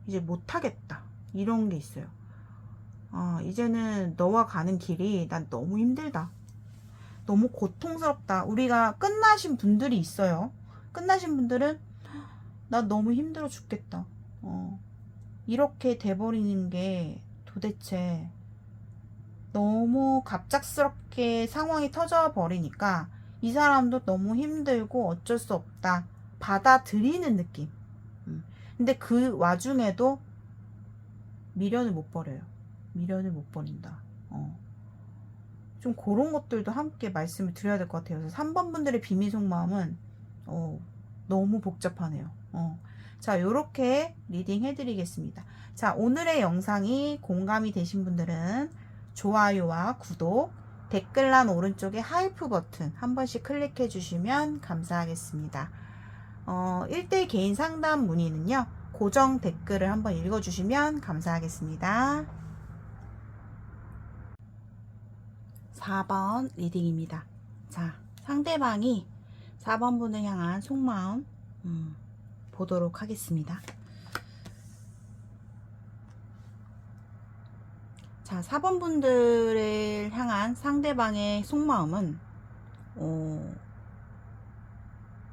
이제 못하겠다, 이런 게 있어요. 이제는 너와 가는 길이 난 너무 힘들다, 너무 고통스럽다. 우리가 끝나신 분들이 있어요. 끝나신 분들은 나 너무 힘들어 죽겠다. 이렇게 돼버리는 게 도대체 너무 갑작스럽게 상황이 터져버리니까 이 사람도 너무 힘들고 어쩔 수 없다. 받아들이는 느낌. 근데 그 와중에도 미련을 못 버려요. 미련을 못 버린다. 좀 그런 것들도 함께 말씀을 드려야 될 것 같아요. 그래서 3번 분들의 비밀 속마음은 너무 복잡하네요. 자, 요렇게 리딩 해드리겠습니다. 자, 오늘의 영상이 공감이 되신 분들은 좋아요와 구독, 댓글란 오른쪽에 하이프 버튼 한 번씩 클릭해 주시면 감사하겠습니다. 1대1 개인 상담 문의는요, 고정 댓글을 한번 읽어주시면 감사하겠습니다. 4번 리딩입니다. 자, 상대방이 4번 분을 향한 속마음 보도록 하겠습니다. 자, 4번 분들을 향한 상대방의 속마음은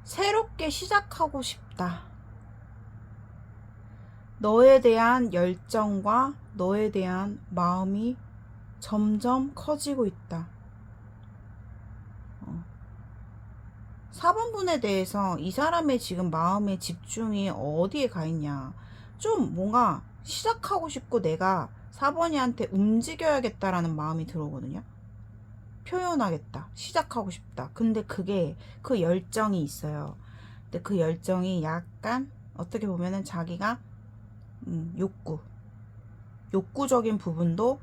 새롭게 시작하고 싶다. 너에 대한 열정과 너에 대한 마음이 점점 커지고 있다. 4번 분에 대해서 이 사람의 지금 마음의 집중이 어디에 가 있냐. 좀 뭔가 시작하고 싶고 내가 4번이한테 움직여야겠다라는 마음이 들어오거든요. 표현하겠다. 시작하고 싶다. 근데 그게 그 열정이 있어요. 근데 그 열정이 약간 어떻게 보면은 자기가 욕구적인 부분도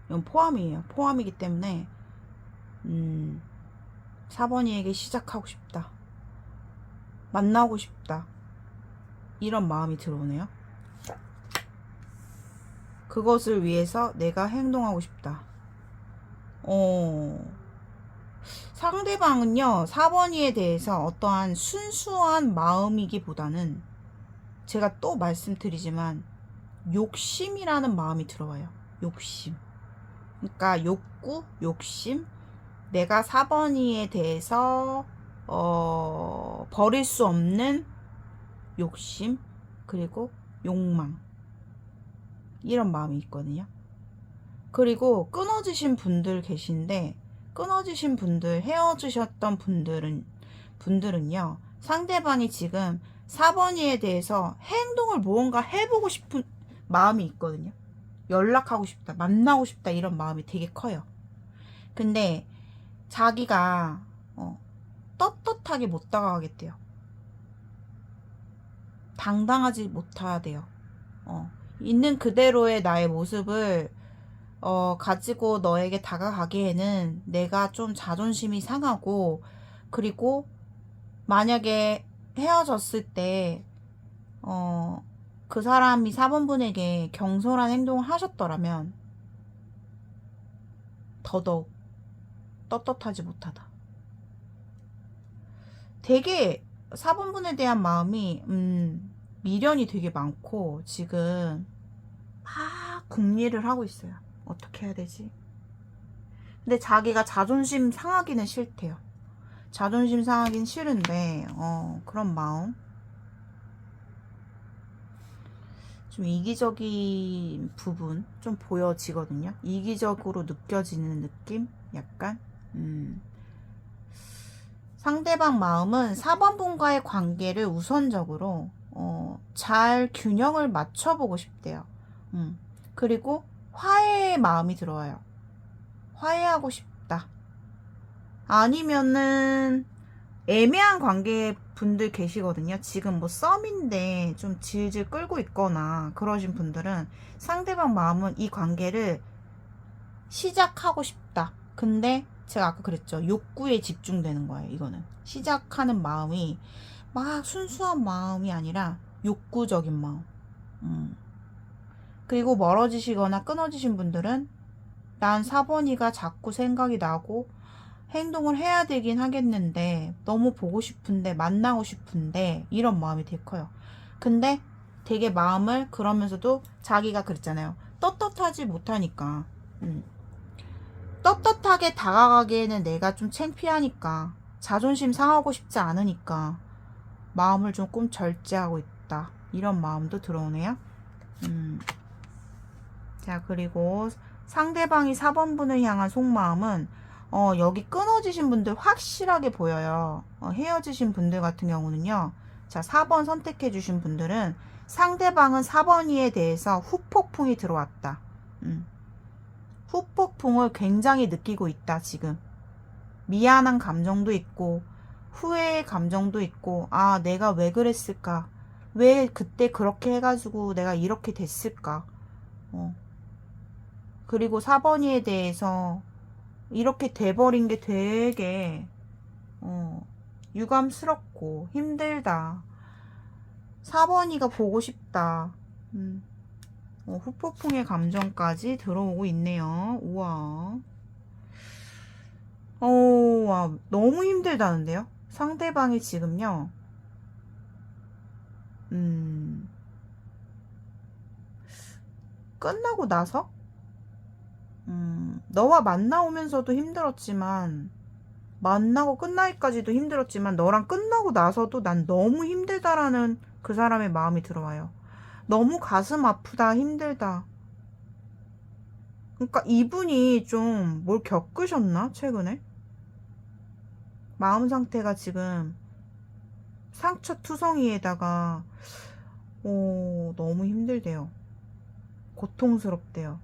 이건 포함이에요. 포함이기 때문에 4번이에게 시작하고 싶다. 만나고 싶다. 이런 마음이 들어오네요. 그것을 위해서 내가 행동하고 싶다. 상대방은요, 4번이에 대해서 어떠한 순수한 마음이기보다는 제가 또 말씀드리지만 욕심이라는 마음이 들어와요. 욕심. 그러니까 욕심. 내가 4번이에 대해서 버릴 수 없는 욕심, 그리고 욕망, 이런 마음이 있거든요. 그리고 끊어지신 분들 계신데, 끊어지신 분들, 헤어지셨던 분들은요, 상대방이 지금 4번이에 대해서 행동을 무언가 해보고 싶은 마음이 있거든요. 연락하고 싶다, 만나고 싶다, 이런 마음이 되게 커요. 근데 자기가 떳떳하게 못 다가가겠대요. 당당하지 못하대요. 있는 그대로의 나의 모습을 가지고 너에게 다가가기에는 내가 좀 자존심이 상하고, 그리고 만약에 헤어졌을 때 그 사람이 4번분에게 경솔한 행동을 하셨더라면 더더욱 떳떳하지 못하다. 되게 4번분에 대한 마음이 미련이 되게 많고 지금 막 궁리를 하고 있어요. 어떻게 해야 되지? 근데 자기가 자존심 상하기는 싫대요. 자존심 상하긴 싫은데 그런 마음, 좀 이기적인 부분 좀 보여지거든요. 이기적으로 느껴지는 느낌? 약간 상대방 마음은 4번 분과의 관계를 우선적으로 잘 균형을 맞춰보고 싶대요. 그리고 화해의 마음이 들어와요. 화해하고 싶다. 아니면은 애매한 관계 분들 계시거든요. 지금 뭐 썸인데 좀 질질 끌고 있거나 그러신 분들은 상대방 마음은 이 관계를 시작하고 싶다. 근데 제가 아까 그랬죠. 욕구에 집중되는 거예요. 이거는 시작하는 마음이 막 순수한 마음이 아니라 욕구적인 마음. 그리고 멀어지시거나 끊어지신 분들은 난 4번이가 자꾸 생각이 나고 행동을 해야 되긴 하겠는데, 너무 보고 싶은데, 만나고 싶은데, 이런 마음이 되게 커요. 근데 되게 마음을, 그러면서도 자기가 그랬잖아요. 떳떳하지 못하니까, 떳떳하게 다가가기에는 내가 좀 창피하니까, 자존심 상하고 싶지 않으니까 마음을 조금 절제하고 있다. 이런 마음도 들어오네요. 자, 그리고 상대방이 4번분을 향한 속마음은 여기 끊어지신 분들 확실하게 보여요. 헤어지신 분들 같은 경우는요. 자, 4번 선택해 주신 분들은 상대방은 4번이에 대해서 후폭풍이 들어왔다. 후폭풍을 굉장히 느끼고 있다, 지금. 미안한 감정도 있고 후회의 감정도 있고, 아, 내가 왜 그랬을까? 왜 그때 그렇게 해가지고 내가 이렇게 됐을까? 그리고 4번이에 대해서 이렇게 돼버린 게 되게 유감스럽고 힘들다. 4번이가 보고 싶다. 후폭풍의 감정까지 들어오고 있네요. 우와. 와, 너무 힘들다는데요? 상대방이 지금요, 끝나고 나서? 너와 만나오면서도 힘들었지만, 만나고 끝나기까지도 힘들었지만, 너랑 끝나고 나서도 난 너무 힘들다라는 그 사람의 마음이 들어와요. 너무 가슴 아프다, 힘들다. 그러니까 이분이 좀 뭘 겪으셨나, 최근에? 마음 상태가 지금 상처투성이에다가 너무 힘들대요. 고통스럽대요.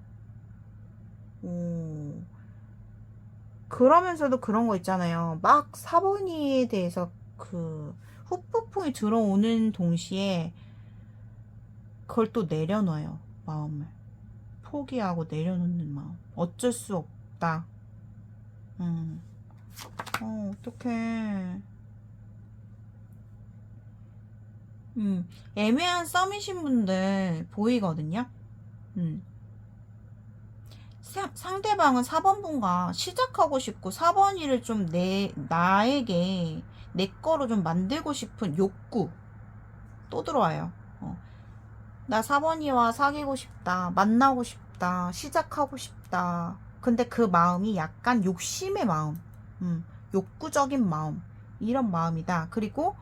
그러면서도 그런 거 있잖아요. 막 4번이에 대해서 그 후폭풍이 들어오는 동시에 그걸 또 내려놔요. 마음을. 포기하고 내려놓는 마음. 어쩔 수 없다. 어떡해. 애매한 썸이신 분들 보이거든요. 상대방은 4번 분과 시작하고 싶고 4번 일을 좀 나에게 내 거로 좀 만들고 싶은 욕구 또 들어와요. 나 4번이와 사귀고 싶다, 만나고 싶다, 시작하고 싶다. 근데 그 마음이 약간 욕심의 마음, 욕구적인 마음, 이런 마음이다. 그리고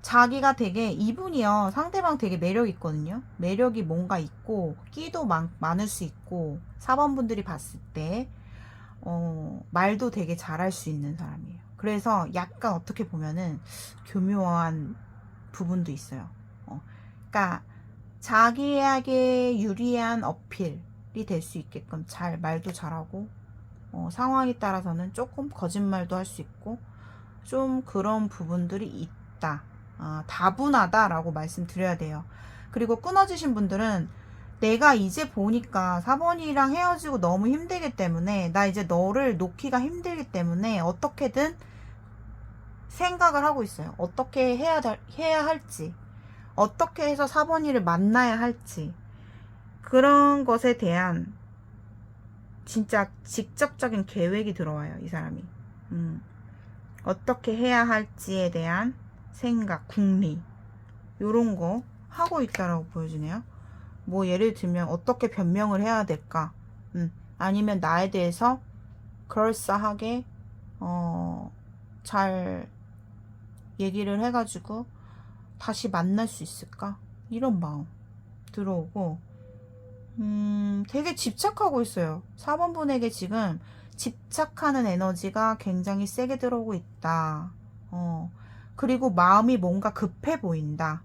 자기가 되게, 이분이요, 상대방 되게 매력 있거든요. 매력이 뭔가 있고 끼도 많을 수 있고 4번 분들이 봤을 때 말도 되게 잘할 수 있는 사람이에요. 그래서 약간 어떻게 보면은 교묘한 부분도 있어요. 그러니까 자기에게 유리한 어필이 될 수 있게끔 잘 말도 잘하고, 상황에 따라서는 조금 거짓말도 할 수 있고, 좀 그런 부분들이 있다. 다분하다라고 말씀드려야 돼요. 그리고 끊어지신 분들은 내가 이제 보니까 4번이랑 헤어지고 너무 힘들기 때문에, 나 이제 너를 놓기가 힘들기 때문에 어떻게든 생각을 하고 있어요. 어떻게 해야 할지, 어떻게 해서 4번이를 만나야 할지, 그런 것에 대한 진짜 직접적인 계획이 들어와요, 이 사람이. 어떻게 해야 할지에 대한 생각, 궁리, 요런 거 하고 있다라고 보여지네요. 뭐 예를 들면 어떻게 변명을 해야 될까? 아니면 나에 대해서 그럴싸하게 잘 얘기를 해가지고 다시 만날 수 있을까? 이런 마음 들어오고, 되게 집착하고 있어요. 4번 분에게 지금 집착하는 에너지가 굉장히 세게 들어오고 있다. 그리고 마음이 뭔가 급해 보인다.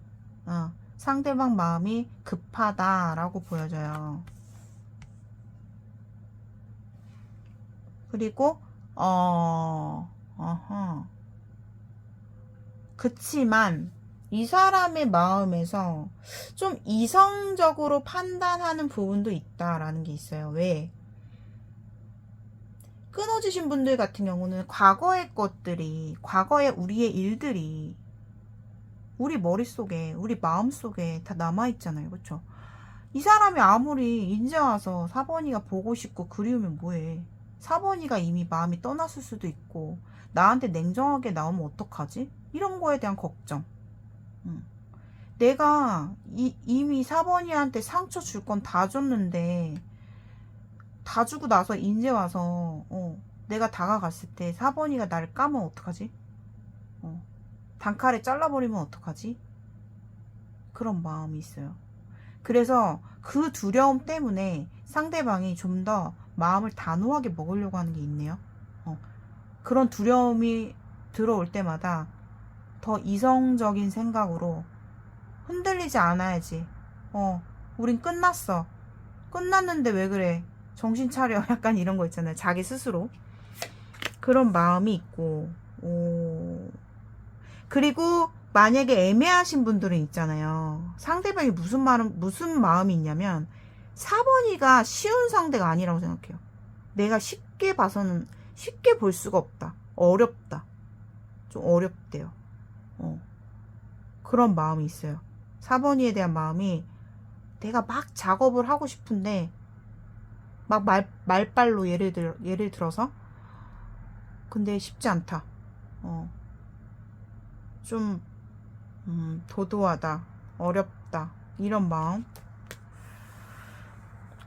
상대방 마음이 급하다라고 보여져요. 그리고 그치만 이 사람의 마음에서 좀 이성적으로 판단하는 부분도 있다라는 게 있어요. 왜? 끊어지신 분들 같은 경우는 과거의 것들이, 과거의 우리의 일들이 우리 머릿속에, 우리 마음속에 다 남아있잖아요. 그쵸? 이 사람이 아무리 이제 와서 4번이가 보고 싶고 그리우면 뭐해. 4번이가 이미 마음이 떠났을 수도 있고, 나한테 냉정하게 나오면 어떡하지? 이런 거에 대한 걱정. 내가 이미 4번이한테 상처 줄 건 다 줬는데, 다 주고 나서 이제 와서 내가 다가갔을 때 4번이가 나를 까면 어떡하지? 단칼에 잘라버리면 어떡하지? 그런 마음이 있어요. 그래서 그 두려움 때문에 상대방이 좀 더 마음을 단호하게 먹으려고 하는 게 있네요. 그런 두려움이 들어올 때마다 더 이성적인 생각으로 흔들리지 않아야지. 우린 끝났어. 끝났는데 왜 그래? 정신 차려. 약간 이런 거 있잖아요. 자기 스스로. 그런 마음이 있고, 그리고 만약에 애매하신 분들은 있잖아요. 상대방이 무슨 마음이 있냐면, 4번이가 쉬운 상대가 아니라고 생각해요. 내가 쉽게 봐서는, 쉽게 볼 수가 없다. 어렵다. 좀 어렵대요. 그런 마음이 있어요. 4번이에 대한 마음이 내가 막 작업을 하고 싶은데, 막 말빨로 예를 들어서, 근데 쉽지 않다. 좀, 도도하다. 어렵다. 이런 마음.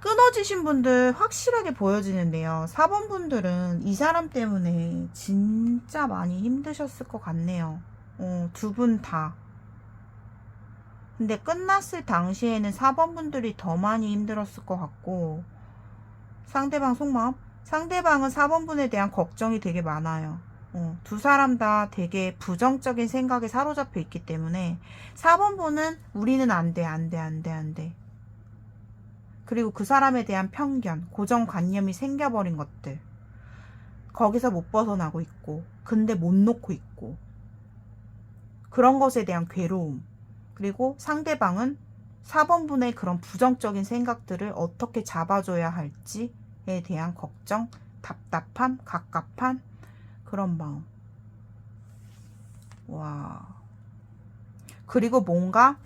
끊어지신 분들 확실하게 보여지는데요. 4번 분들은 이 사람 때문에 진짜 많이 힘드셨을 것 같네요. 두 분 다. 근데 끝났을 당시에는 4번 분들이 더 많이 힘들었을 것 같고, 상대방 속마음? 상대방은 4번 분에 대한 걱정이 되게 많아요. 두 사람 다 되게 부정적인 생각에 사로잡혀 있기 때문에 4번 분은 우리는 안 돼, 안 돼, 안 돼, 안 돼. 그리고 그 사람에 대한 편견, 고정관념이 생겨버린 것들. 거기서 못 벗어나고 있고, 근데 못 놓고 있고. 그런 것에 대한 괴로움. 그리고 상대방은 4번 분의 그런 부정적인 생각들을 어떻게 잡아줘야 할지에 대한 걱정, 답답함, 갑갑한 그런 마음. 와. 그리고 뭔가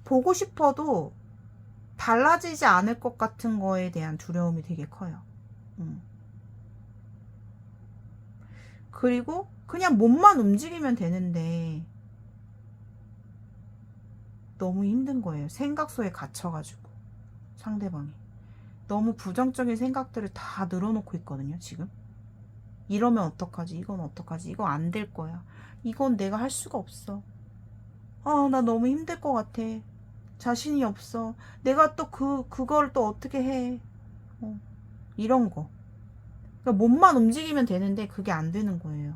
보고 싶어도 달라지지 않을 것 같은 거에 대한 두려움이 되게 커요. 그리고 그냥 몸만 움직이면 되는데 너무 힘든 거예요. 생각소에 갇혀가지고 상대방이 너무 부정적인 생각들을 다 늘어놓고 있거든요. 지금 이러면 어떡하지? 이건 어떡하지? 이거 안 될 거야. 이건 내가 할 수가 없어. 나 너무 힘들 것 같아. 자신이 없어. 내가 또 그걸 또 어떻게 해. 이런 거. 그러니까 몸만 움직이면 되는데 그게 안 되는 거예요.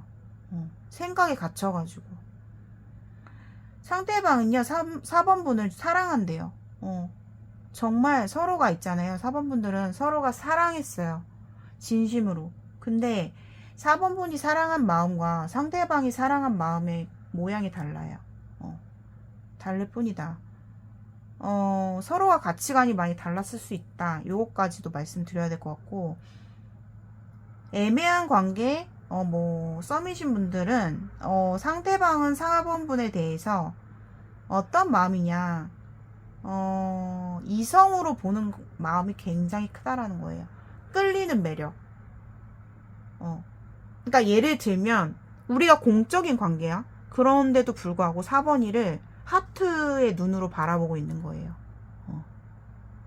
생각에 갇혀가지고. 상대방은요, 4번 분을 사랑한대요. 정말 서로가 있잖아요. 4번 분들은 서로가 사랑했어요. 진심으로. 근데 4번 분이 사랑한 마음과 상대방이 사랑한 마음의 모양이 달라요. 다를 뿐이다. 서로가 가치관이 많이 달랐을 수 있다. 요거까지도 말씀드려야 될 것 같고, 애매한 관계, 썸이신 분들은, 상대방은 4번 분에 대해서 어떤 마음이냐, 이성으로 보는 마음이 굉장히 크다라는 거예요. 끌리는 매력. 그러니까 예를 들면, 우리가 공적인 관계야. 그런데도 불구하고 4번이를 하트의 눈으로 바라보고 있는 거예요.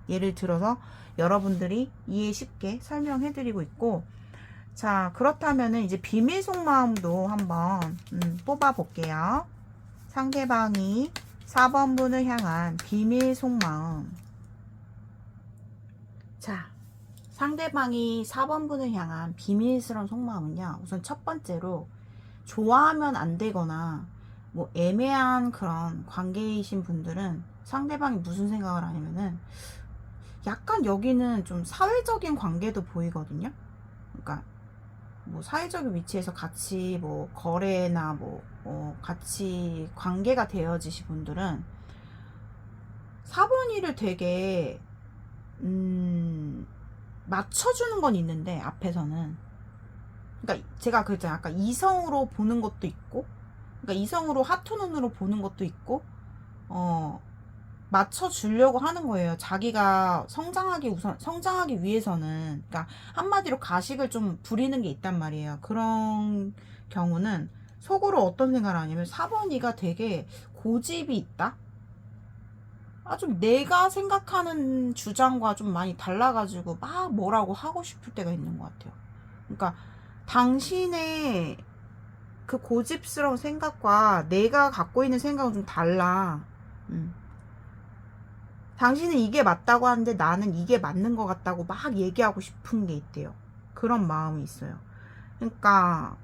예를 들어서 여러분들이 이해 쉽게 설명해드리고 있고, 자, 그렇다면은 이제 비밀 속마음도 한번 뽑아 볼게요. 상대방이 4번 분을 향한 비밀 속마음. 자, 상대방이 4번 분을 향한 비밀스러운 속마음은요. 우선 첫 번째로 좋아하면 안 되거나 뭐 애매한 그런 관계이신 분들은 상대방이 무슨 생각을 하냐면은 약간 여기는 좀 사회적인 관계도 보이거든요. 그러니까 뭐 사회적인 위치에서 같이 뭐 거래나 뭐 같이 관계가 되어지신 분들은 4번이를 되게 맞춰주는 건 있는데 앞에서는, 그러니까 제가 그랬잖아요. 아까 이성으로 보는 것도 있고, 그러니까 이성으로 하트 눈으로 보는 것도 있고, 맞춰주려고 하는 거예요. 자기가 성장하기 위해서는, 그러니까 한마디로 가식을 좀 부리는 게 있단 말이에요. 그런 경우는 속으로 어떤 생각을 하냐면 4번이가 되게 고집이 있다? 좀 내가 생각하는 주장과 좀 많이 달라가지고 막 뭐라고 하고 싶을 때가 있는 것 같아요. 그러니까 당신의 그 고집스러운 생각과 내가 갖고 있는 생각은 좀 달라. 당신은 이게 맞다고 하는데 나는 이게 맞는 것 같다고 막 얘기하고 싶은 게 있대요. 그런 마음이 있어요. 그러니까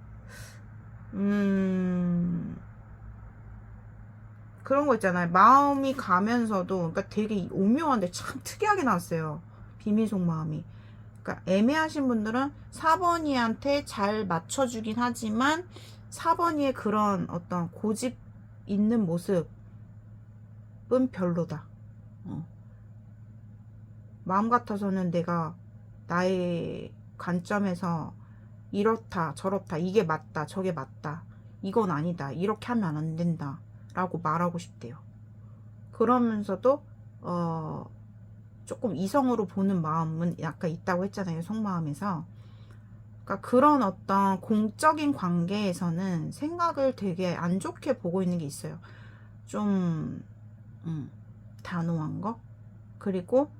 그런 거 있잖아요. 마음이 가면서도, 그러니까 되게 오묘한데 참 특이하게 나왔어요. 비밀 속마음이. 그러니까 애매하신 분들은 4번이한테 잘 맞춰주긴 하지만 4번이의 그런 어떤 고집 있는 모습은 별로다. 마음 같아서는 내가 나의 관점에서 이렇다 저렇다, 이게 맞다 저게 맞다, 이건 아니다, 이렇게 하면 안 된다 라고 말하고 싶대요. 그러면서도 조금 이성으로 보는 마음은 약간 있다고 했잖아요, 속마음에서. 그러니까 그런 어떤 공적인 관계에서는 생각을 되게 안 좋게 보고 있는 게 있어요. 좀 단호한 거. 그리고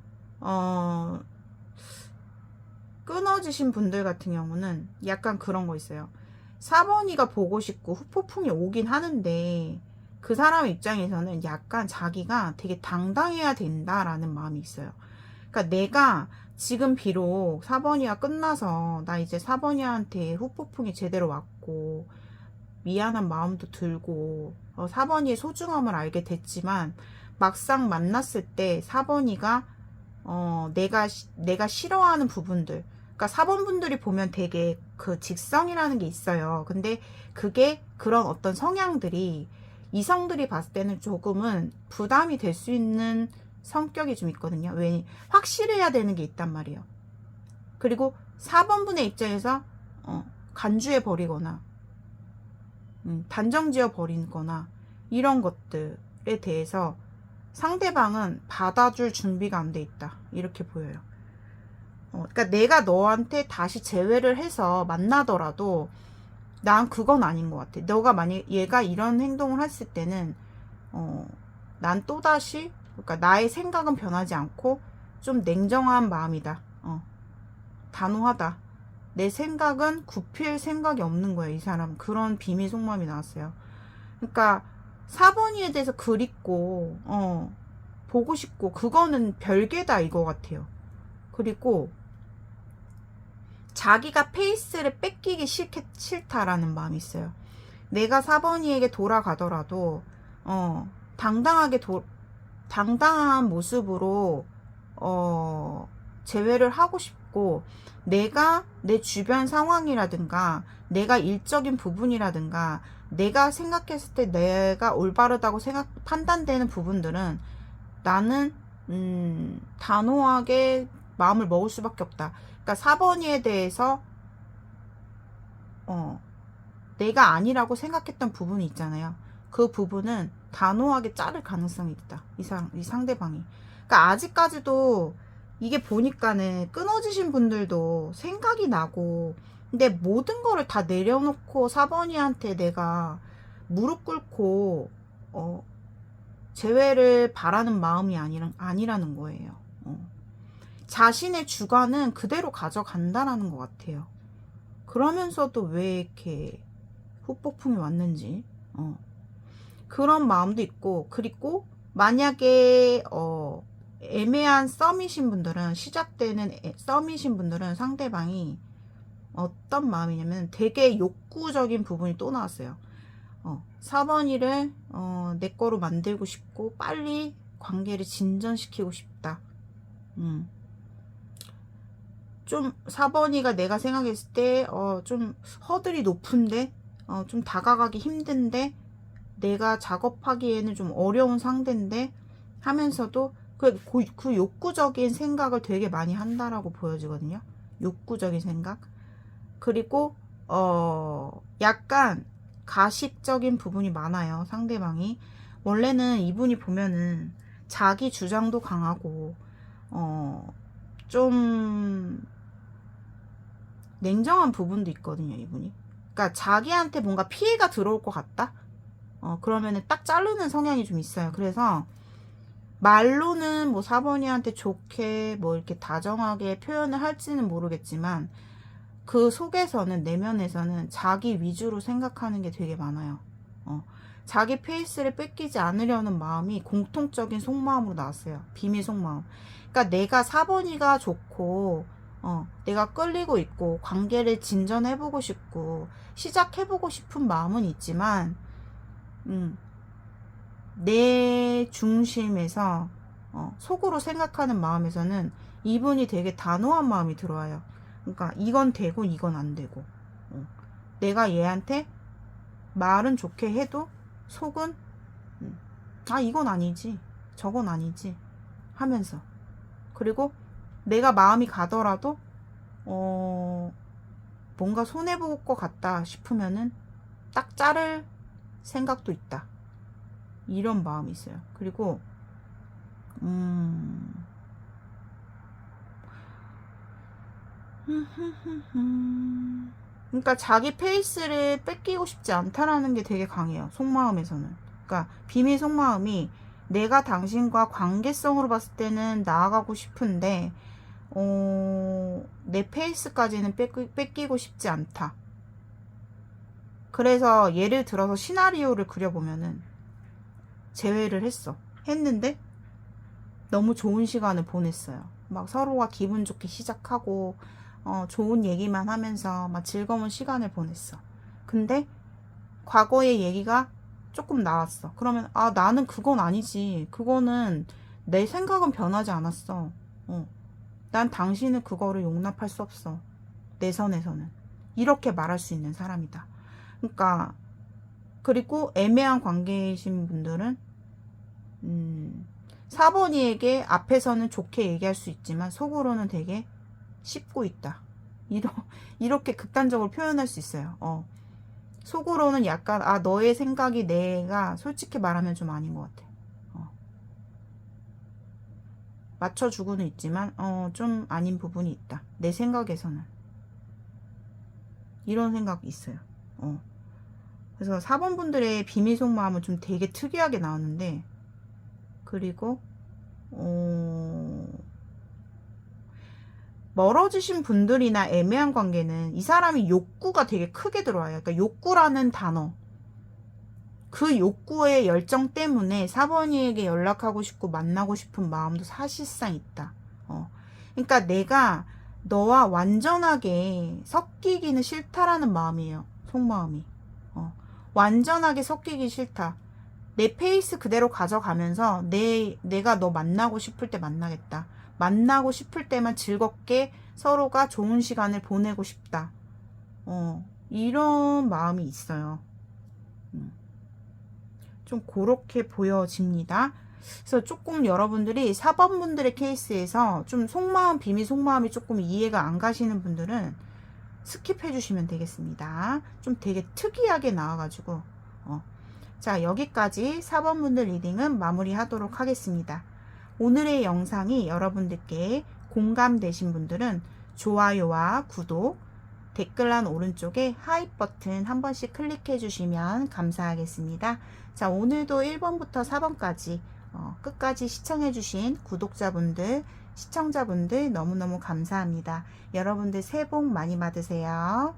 끊어지신 분들 같은 경우는 약간 그런 거 있어요. 4번이가 보고 싶고 후폭풍이 오긴 하는데 그 사람 입장에서는 약간 자기가 되게 당당해야 된다라는 마음이 있어요. 그러니까 내가 지금 비록 4번이가 끝나서 나 이제 4번이한테 후폭풍이 제대로 왔고 미안한 마음도 들고 4번이의 소중함을 알게 됐지만 막상 만났을 때 4번이가 내가 싫어하는 부분들, 그러니까 4번 분들이 보면 되게 그 직성이라는 게 있어요. 근데 그게 그런 어떤 성향들이 이성들이 봤을 때는 조금은 부담이 될 수 있는 성격이 좀 있거든요. 왜? 확실해야 되는 게 있단 말이에요. 그리고 4번 분의 입장에서 간주해 버리거나 단정지어 버리거나 이런 것들에 대해서 상대방은 받아줄 준비가 안 돼 있다, 이렇게 보여요. 그러니까 내가 너한테 다시 재회를 해서 만나더라도 난 그건 아닌 것 같아. 너가 만약 얘가 이런 행동을 했을 때는 난 또다시, 그러니까 나의 생각은 변하지 않고 좀 냉정한 마음이다. 단호하다. 내 생각은 굽힐 생각이 없는 거예요, 이 사람. 그런 비밀 속마음이 나왔어요. 그러니까 4번이에 대해서 그립고 보고 싶고 그거는 별개다 이거 같아요. 그리고 자기가 페이스를 뺏기기 싫다라는 마음이 있어요. 내가 4번이에게 돌아가더라도 당당한 모습으로 재회를 하고 싶고, 내가 내 주변 상황이라든가 내가 일적인 부분이라든가 내가 생각했을 때 내가 올바르다고 판단되는 부분들은 나는 단호하게 마음을 먹을 수밖에 없다. 그러니까 4번이에 대해서 내가 아니라고 생각했던 부분이 있잖아요. 그 부분은 단호하게 자를 가능성이 있다, 이 상대방이. 그러니까 아직까지도 이게 보니까는 끊어지신 분들도 생각이 나고, 근데 모든 거를 다 내려놓고 4번이한테 내가 무릎 꿇고 재회를 바라는 마음이 아니라는 거예요. 자신의 주관은 그대로 가져간다라는 것 같아요. 그러면서도 왜 이렇게 후폭풍이 왔는지 그런 마음도 있고, 그리고 만약에 애매한 썸이신 분들은, 시작되는 썸이신 분들은 상대방이 어떤 마음이냐면 되게 욕구적인 부분이 또 나왔어요. 4번이를 내 거로 만들고 싶고 빨리 관계를 진전시키고 싶다. 좀 4번이가 내가 생각했을 때 좀 허들이 높은데 좀 다가가기 힘든데 내가 작업하기에는 좀 어려운 상대인데 하면서도 그 욕구적인 생각을 되게 많이 한다라고 보여지거든요. 욕구적인 생각. 그리고 약간 가식적인 부분이 많아요, 상대방이. 원래는 이분이 보면은 자기 주장도 강하고 좀 냉정한 부분도 있거든요, 이분이. 그러니까 자기한테 뭔가 피해가 들어올 것 같다? 그러면은 딱 자르는 성향이 좀 있어요. 그래서 말로는 뭐 4번이한테 좋게 뭐 이렇게 다정하게 표현을 할지는 모르겠지만 그 속에서는, 내면에서는 자기 위주로 생각하는 게 되게 많아요. 자기 페이스를 뺏기지 않으려는 마음이 공통적인 속마음으로 나왔어요. 비밀 속마음. 그러니까 내가 4번이가 좋고 내가 끌리고 있고 관계를 진전해보고 싶고 시작해보고 싶은 마음은 있지만 내 중심에서 속으로 생각하는 마음에서는 이분이 되게 단호한 마음이 들어와요. 그러니까 이건 되고 이건 안 되고 내가 얘한테 말은 좋게 해도 속은 아 이건 아니지 저건 아니지 하면서 그리고 내가 마음이 가더라도 뭔가 손해볼 것 같다 싶으면은 딱 자를 생각도 있다. 이런 마음이 있어요. 그리고 그러니까 자기 페이스를 뺏기고 싶지 않다라는 게 되게 강해요. 속마음에서는. 그러니까 비밀 속마음이 내가 당신과 관계성으로 봤을 때는 나아가고 싶은데 내 페이스까지는 뺏기고 싶지 않다. 그래서 예를 들어서 시나리오를 그려보면은 재회를 했는데 너무 좋은 시간을 보냈어요. 막 서로가 기분 좋게 시작하고 좋은 얘기만 하면서 막 즐거운 시간을 보냈어. 근데 과거의 얘기가 조금 나왔어. 그러면 아 나는 그건 아니지. 그거는 내 생각은 변하지 않았어. 난 당신은 그거를 용납할 수 없어. 내 선에서는. 이렇게 말할 수 있는 사람이다. 그러니까 그리고 애매한 관계이신 분들은 4번이에게 앞에서는 좋게 얘기할 수 있지만 속으로는 되게 씹고 있다. 이렇게 극단적으로 표현할 수 있어요. 속으로는 약간 아 너의 생각이 내가 솔직히 말하면 좀 아닌 것 같아. 맞춰주고는 있지만 좀 아닌 부분이 있다. 내 생각에서는 이런 생각이 있어요. 그래서 4번 분들의 비밀 속마음은 좀 되게 특이하게 나왔는데 그리고 멀어지신 분들이나 애매한 관계는 이 사람이 욕구가 되게 크게 들어와요. 그러니까 욕구라는 단어. 그 욕구의 열정 때문에 4번이에게 연락하고 싶고 만나고 싶은 마음도 사실상 있다. 그러니까 내가 너와 완전하게 섞이기는 싫다라는 마음이에요. 속마음이. 완전하게 섞이기 싫다. 내 페이스 그대로 가져가면서 내가 너 만나고 싶을 때 만나겠다. 만나고 싶을 때만 즐겁게 서로가 좋은 시간을 보내고 싶다. 이런 마음이 있어요. 좀 그렇게 보여집니다. 그래서 조금 여러분들이 4번 분들의 케이스에서 좀 속마음, 비밀 속마음이 조금 이해가 안 가시는 분들은 스킵해 주시면 되겠습니다. 좀 되게 특이하게 나와가지고 자 여기까지 4번 분들 리딩은 마무리 하도록 하겠습니다. 오늘의 영상이 여러분들께 공감되신 분들은 좋아요와 구독, 댓글란 오른쪽에 하이 버튼 한 번씩 클릭해 주시면 감사하겠습니다. 자 오늘도 1번부터 4번까지 끝까지 시청해 주신 구독자분들, 시청자분들 너무너무 감사합니다. 여러분들 새해 복 많이 받으세요.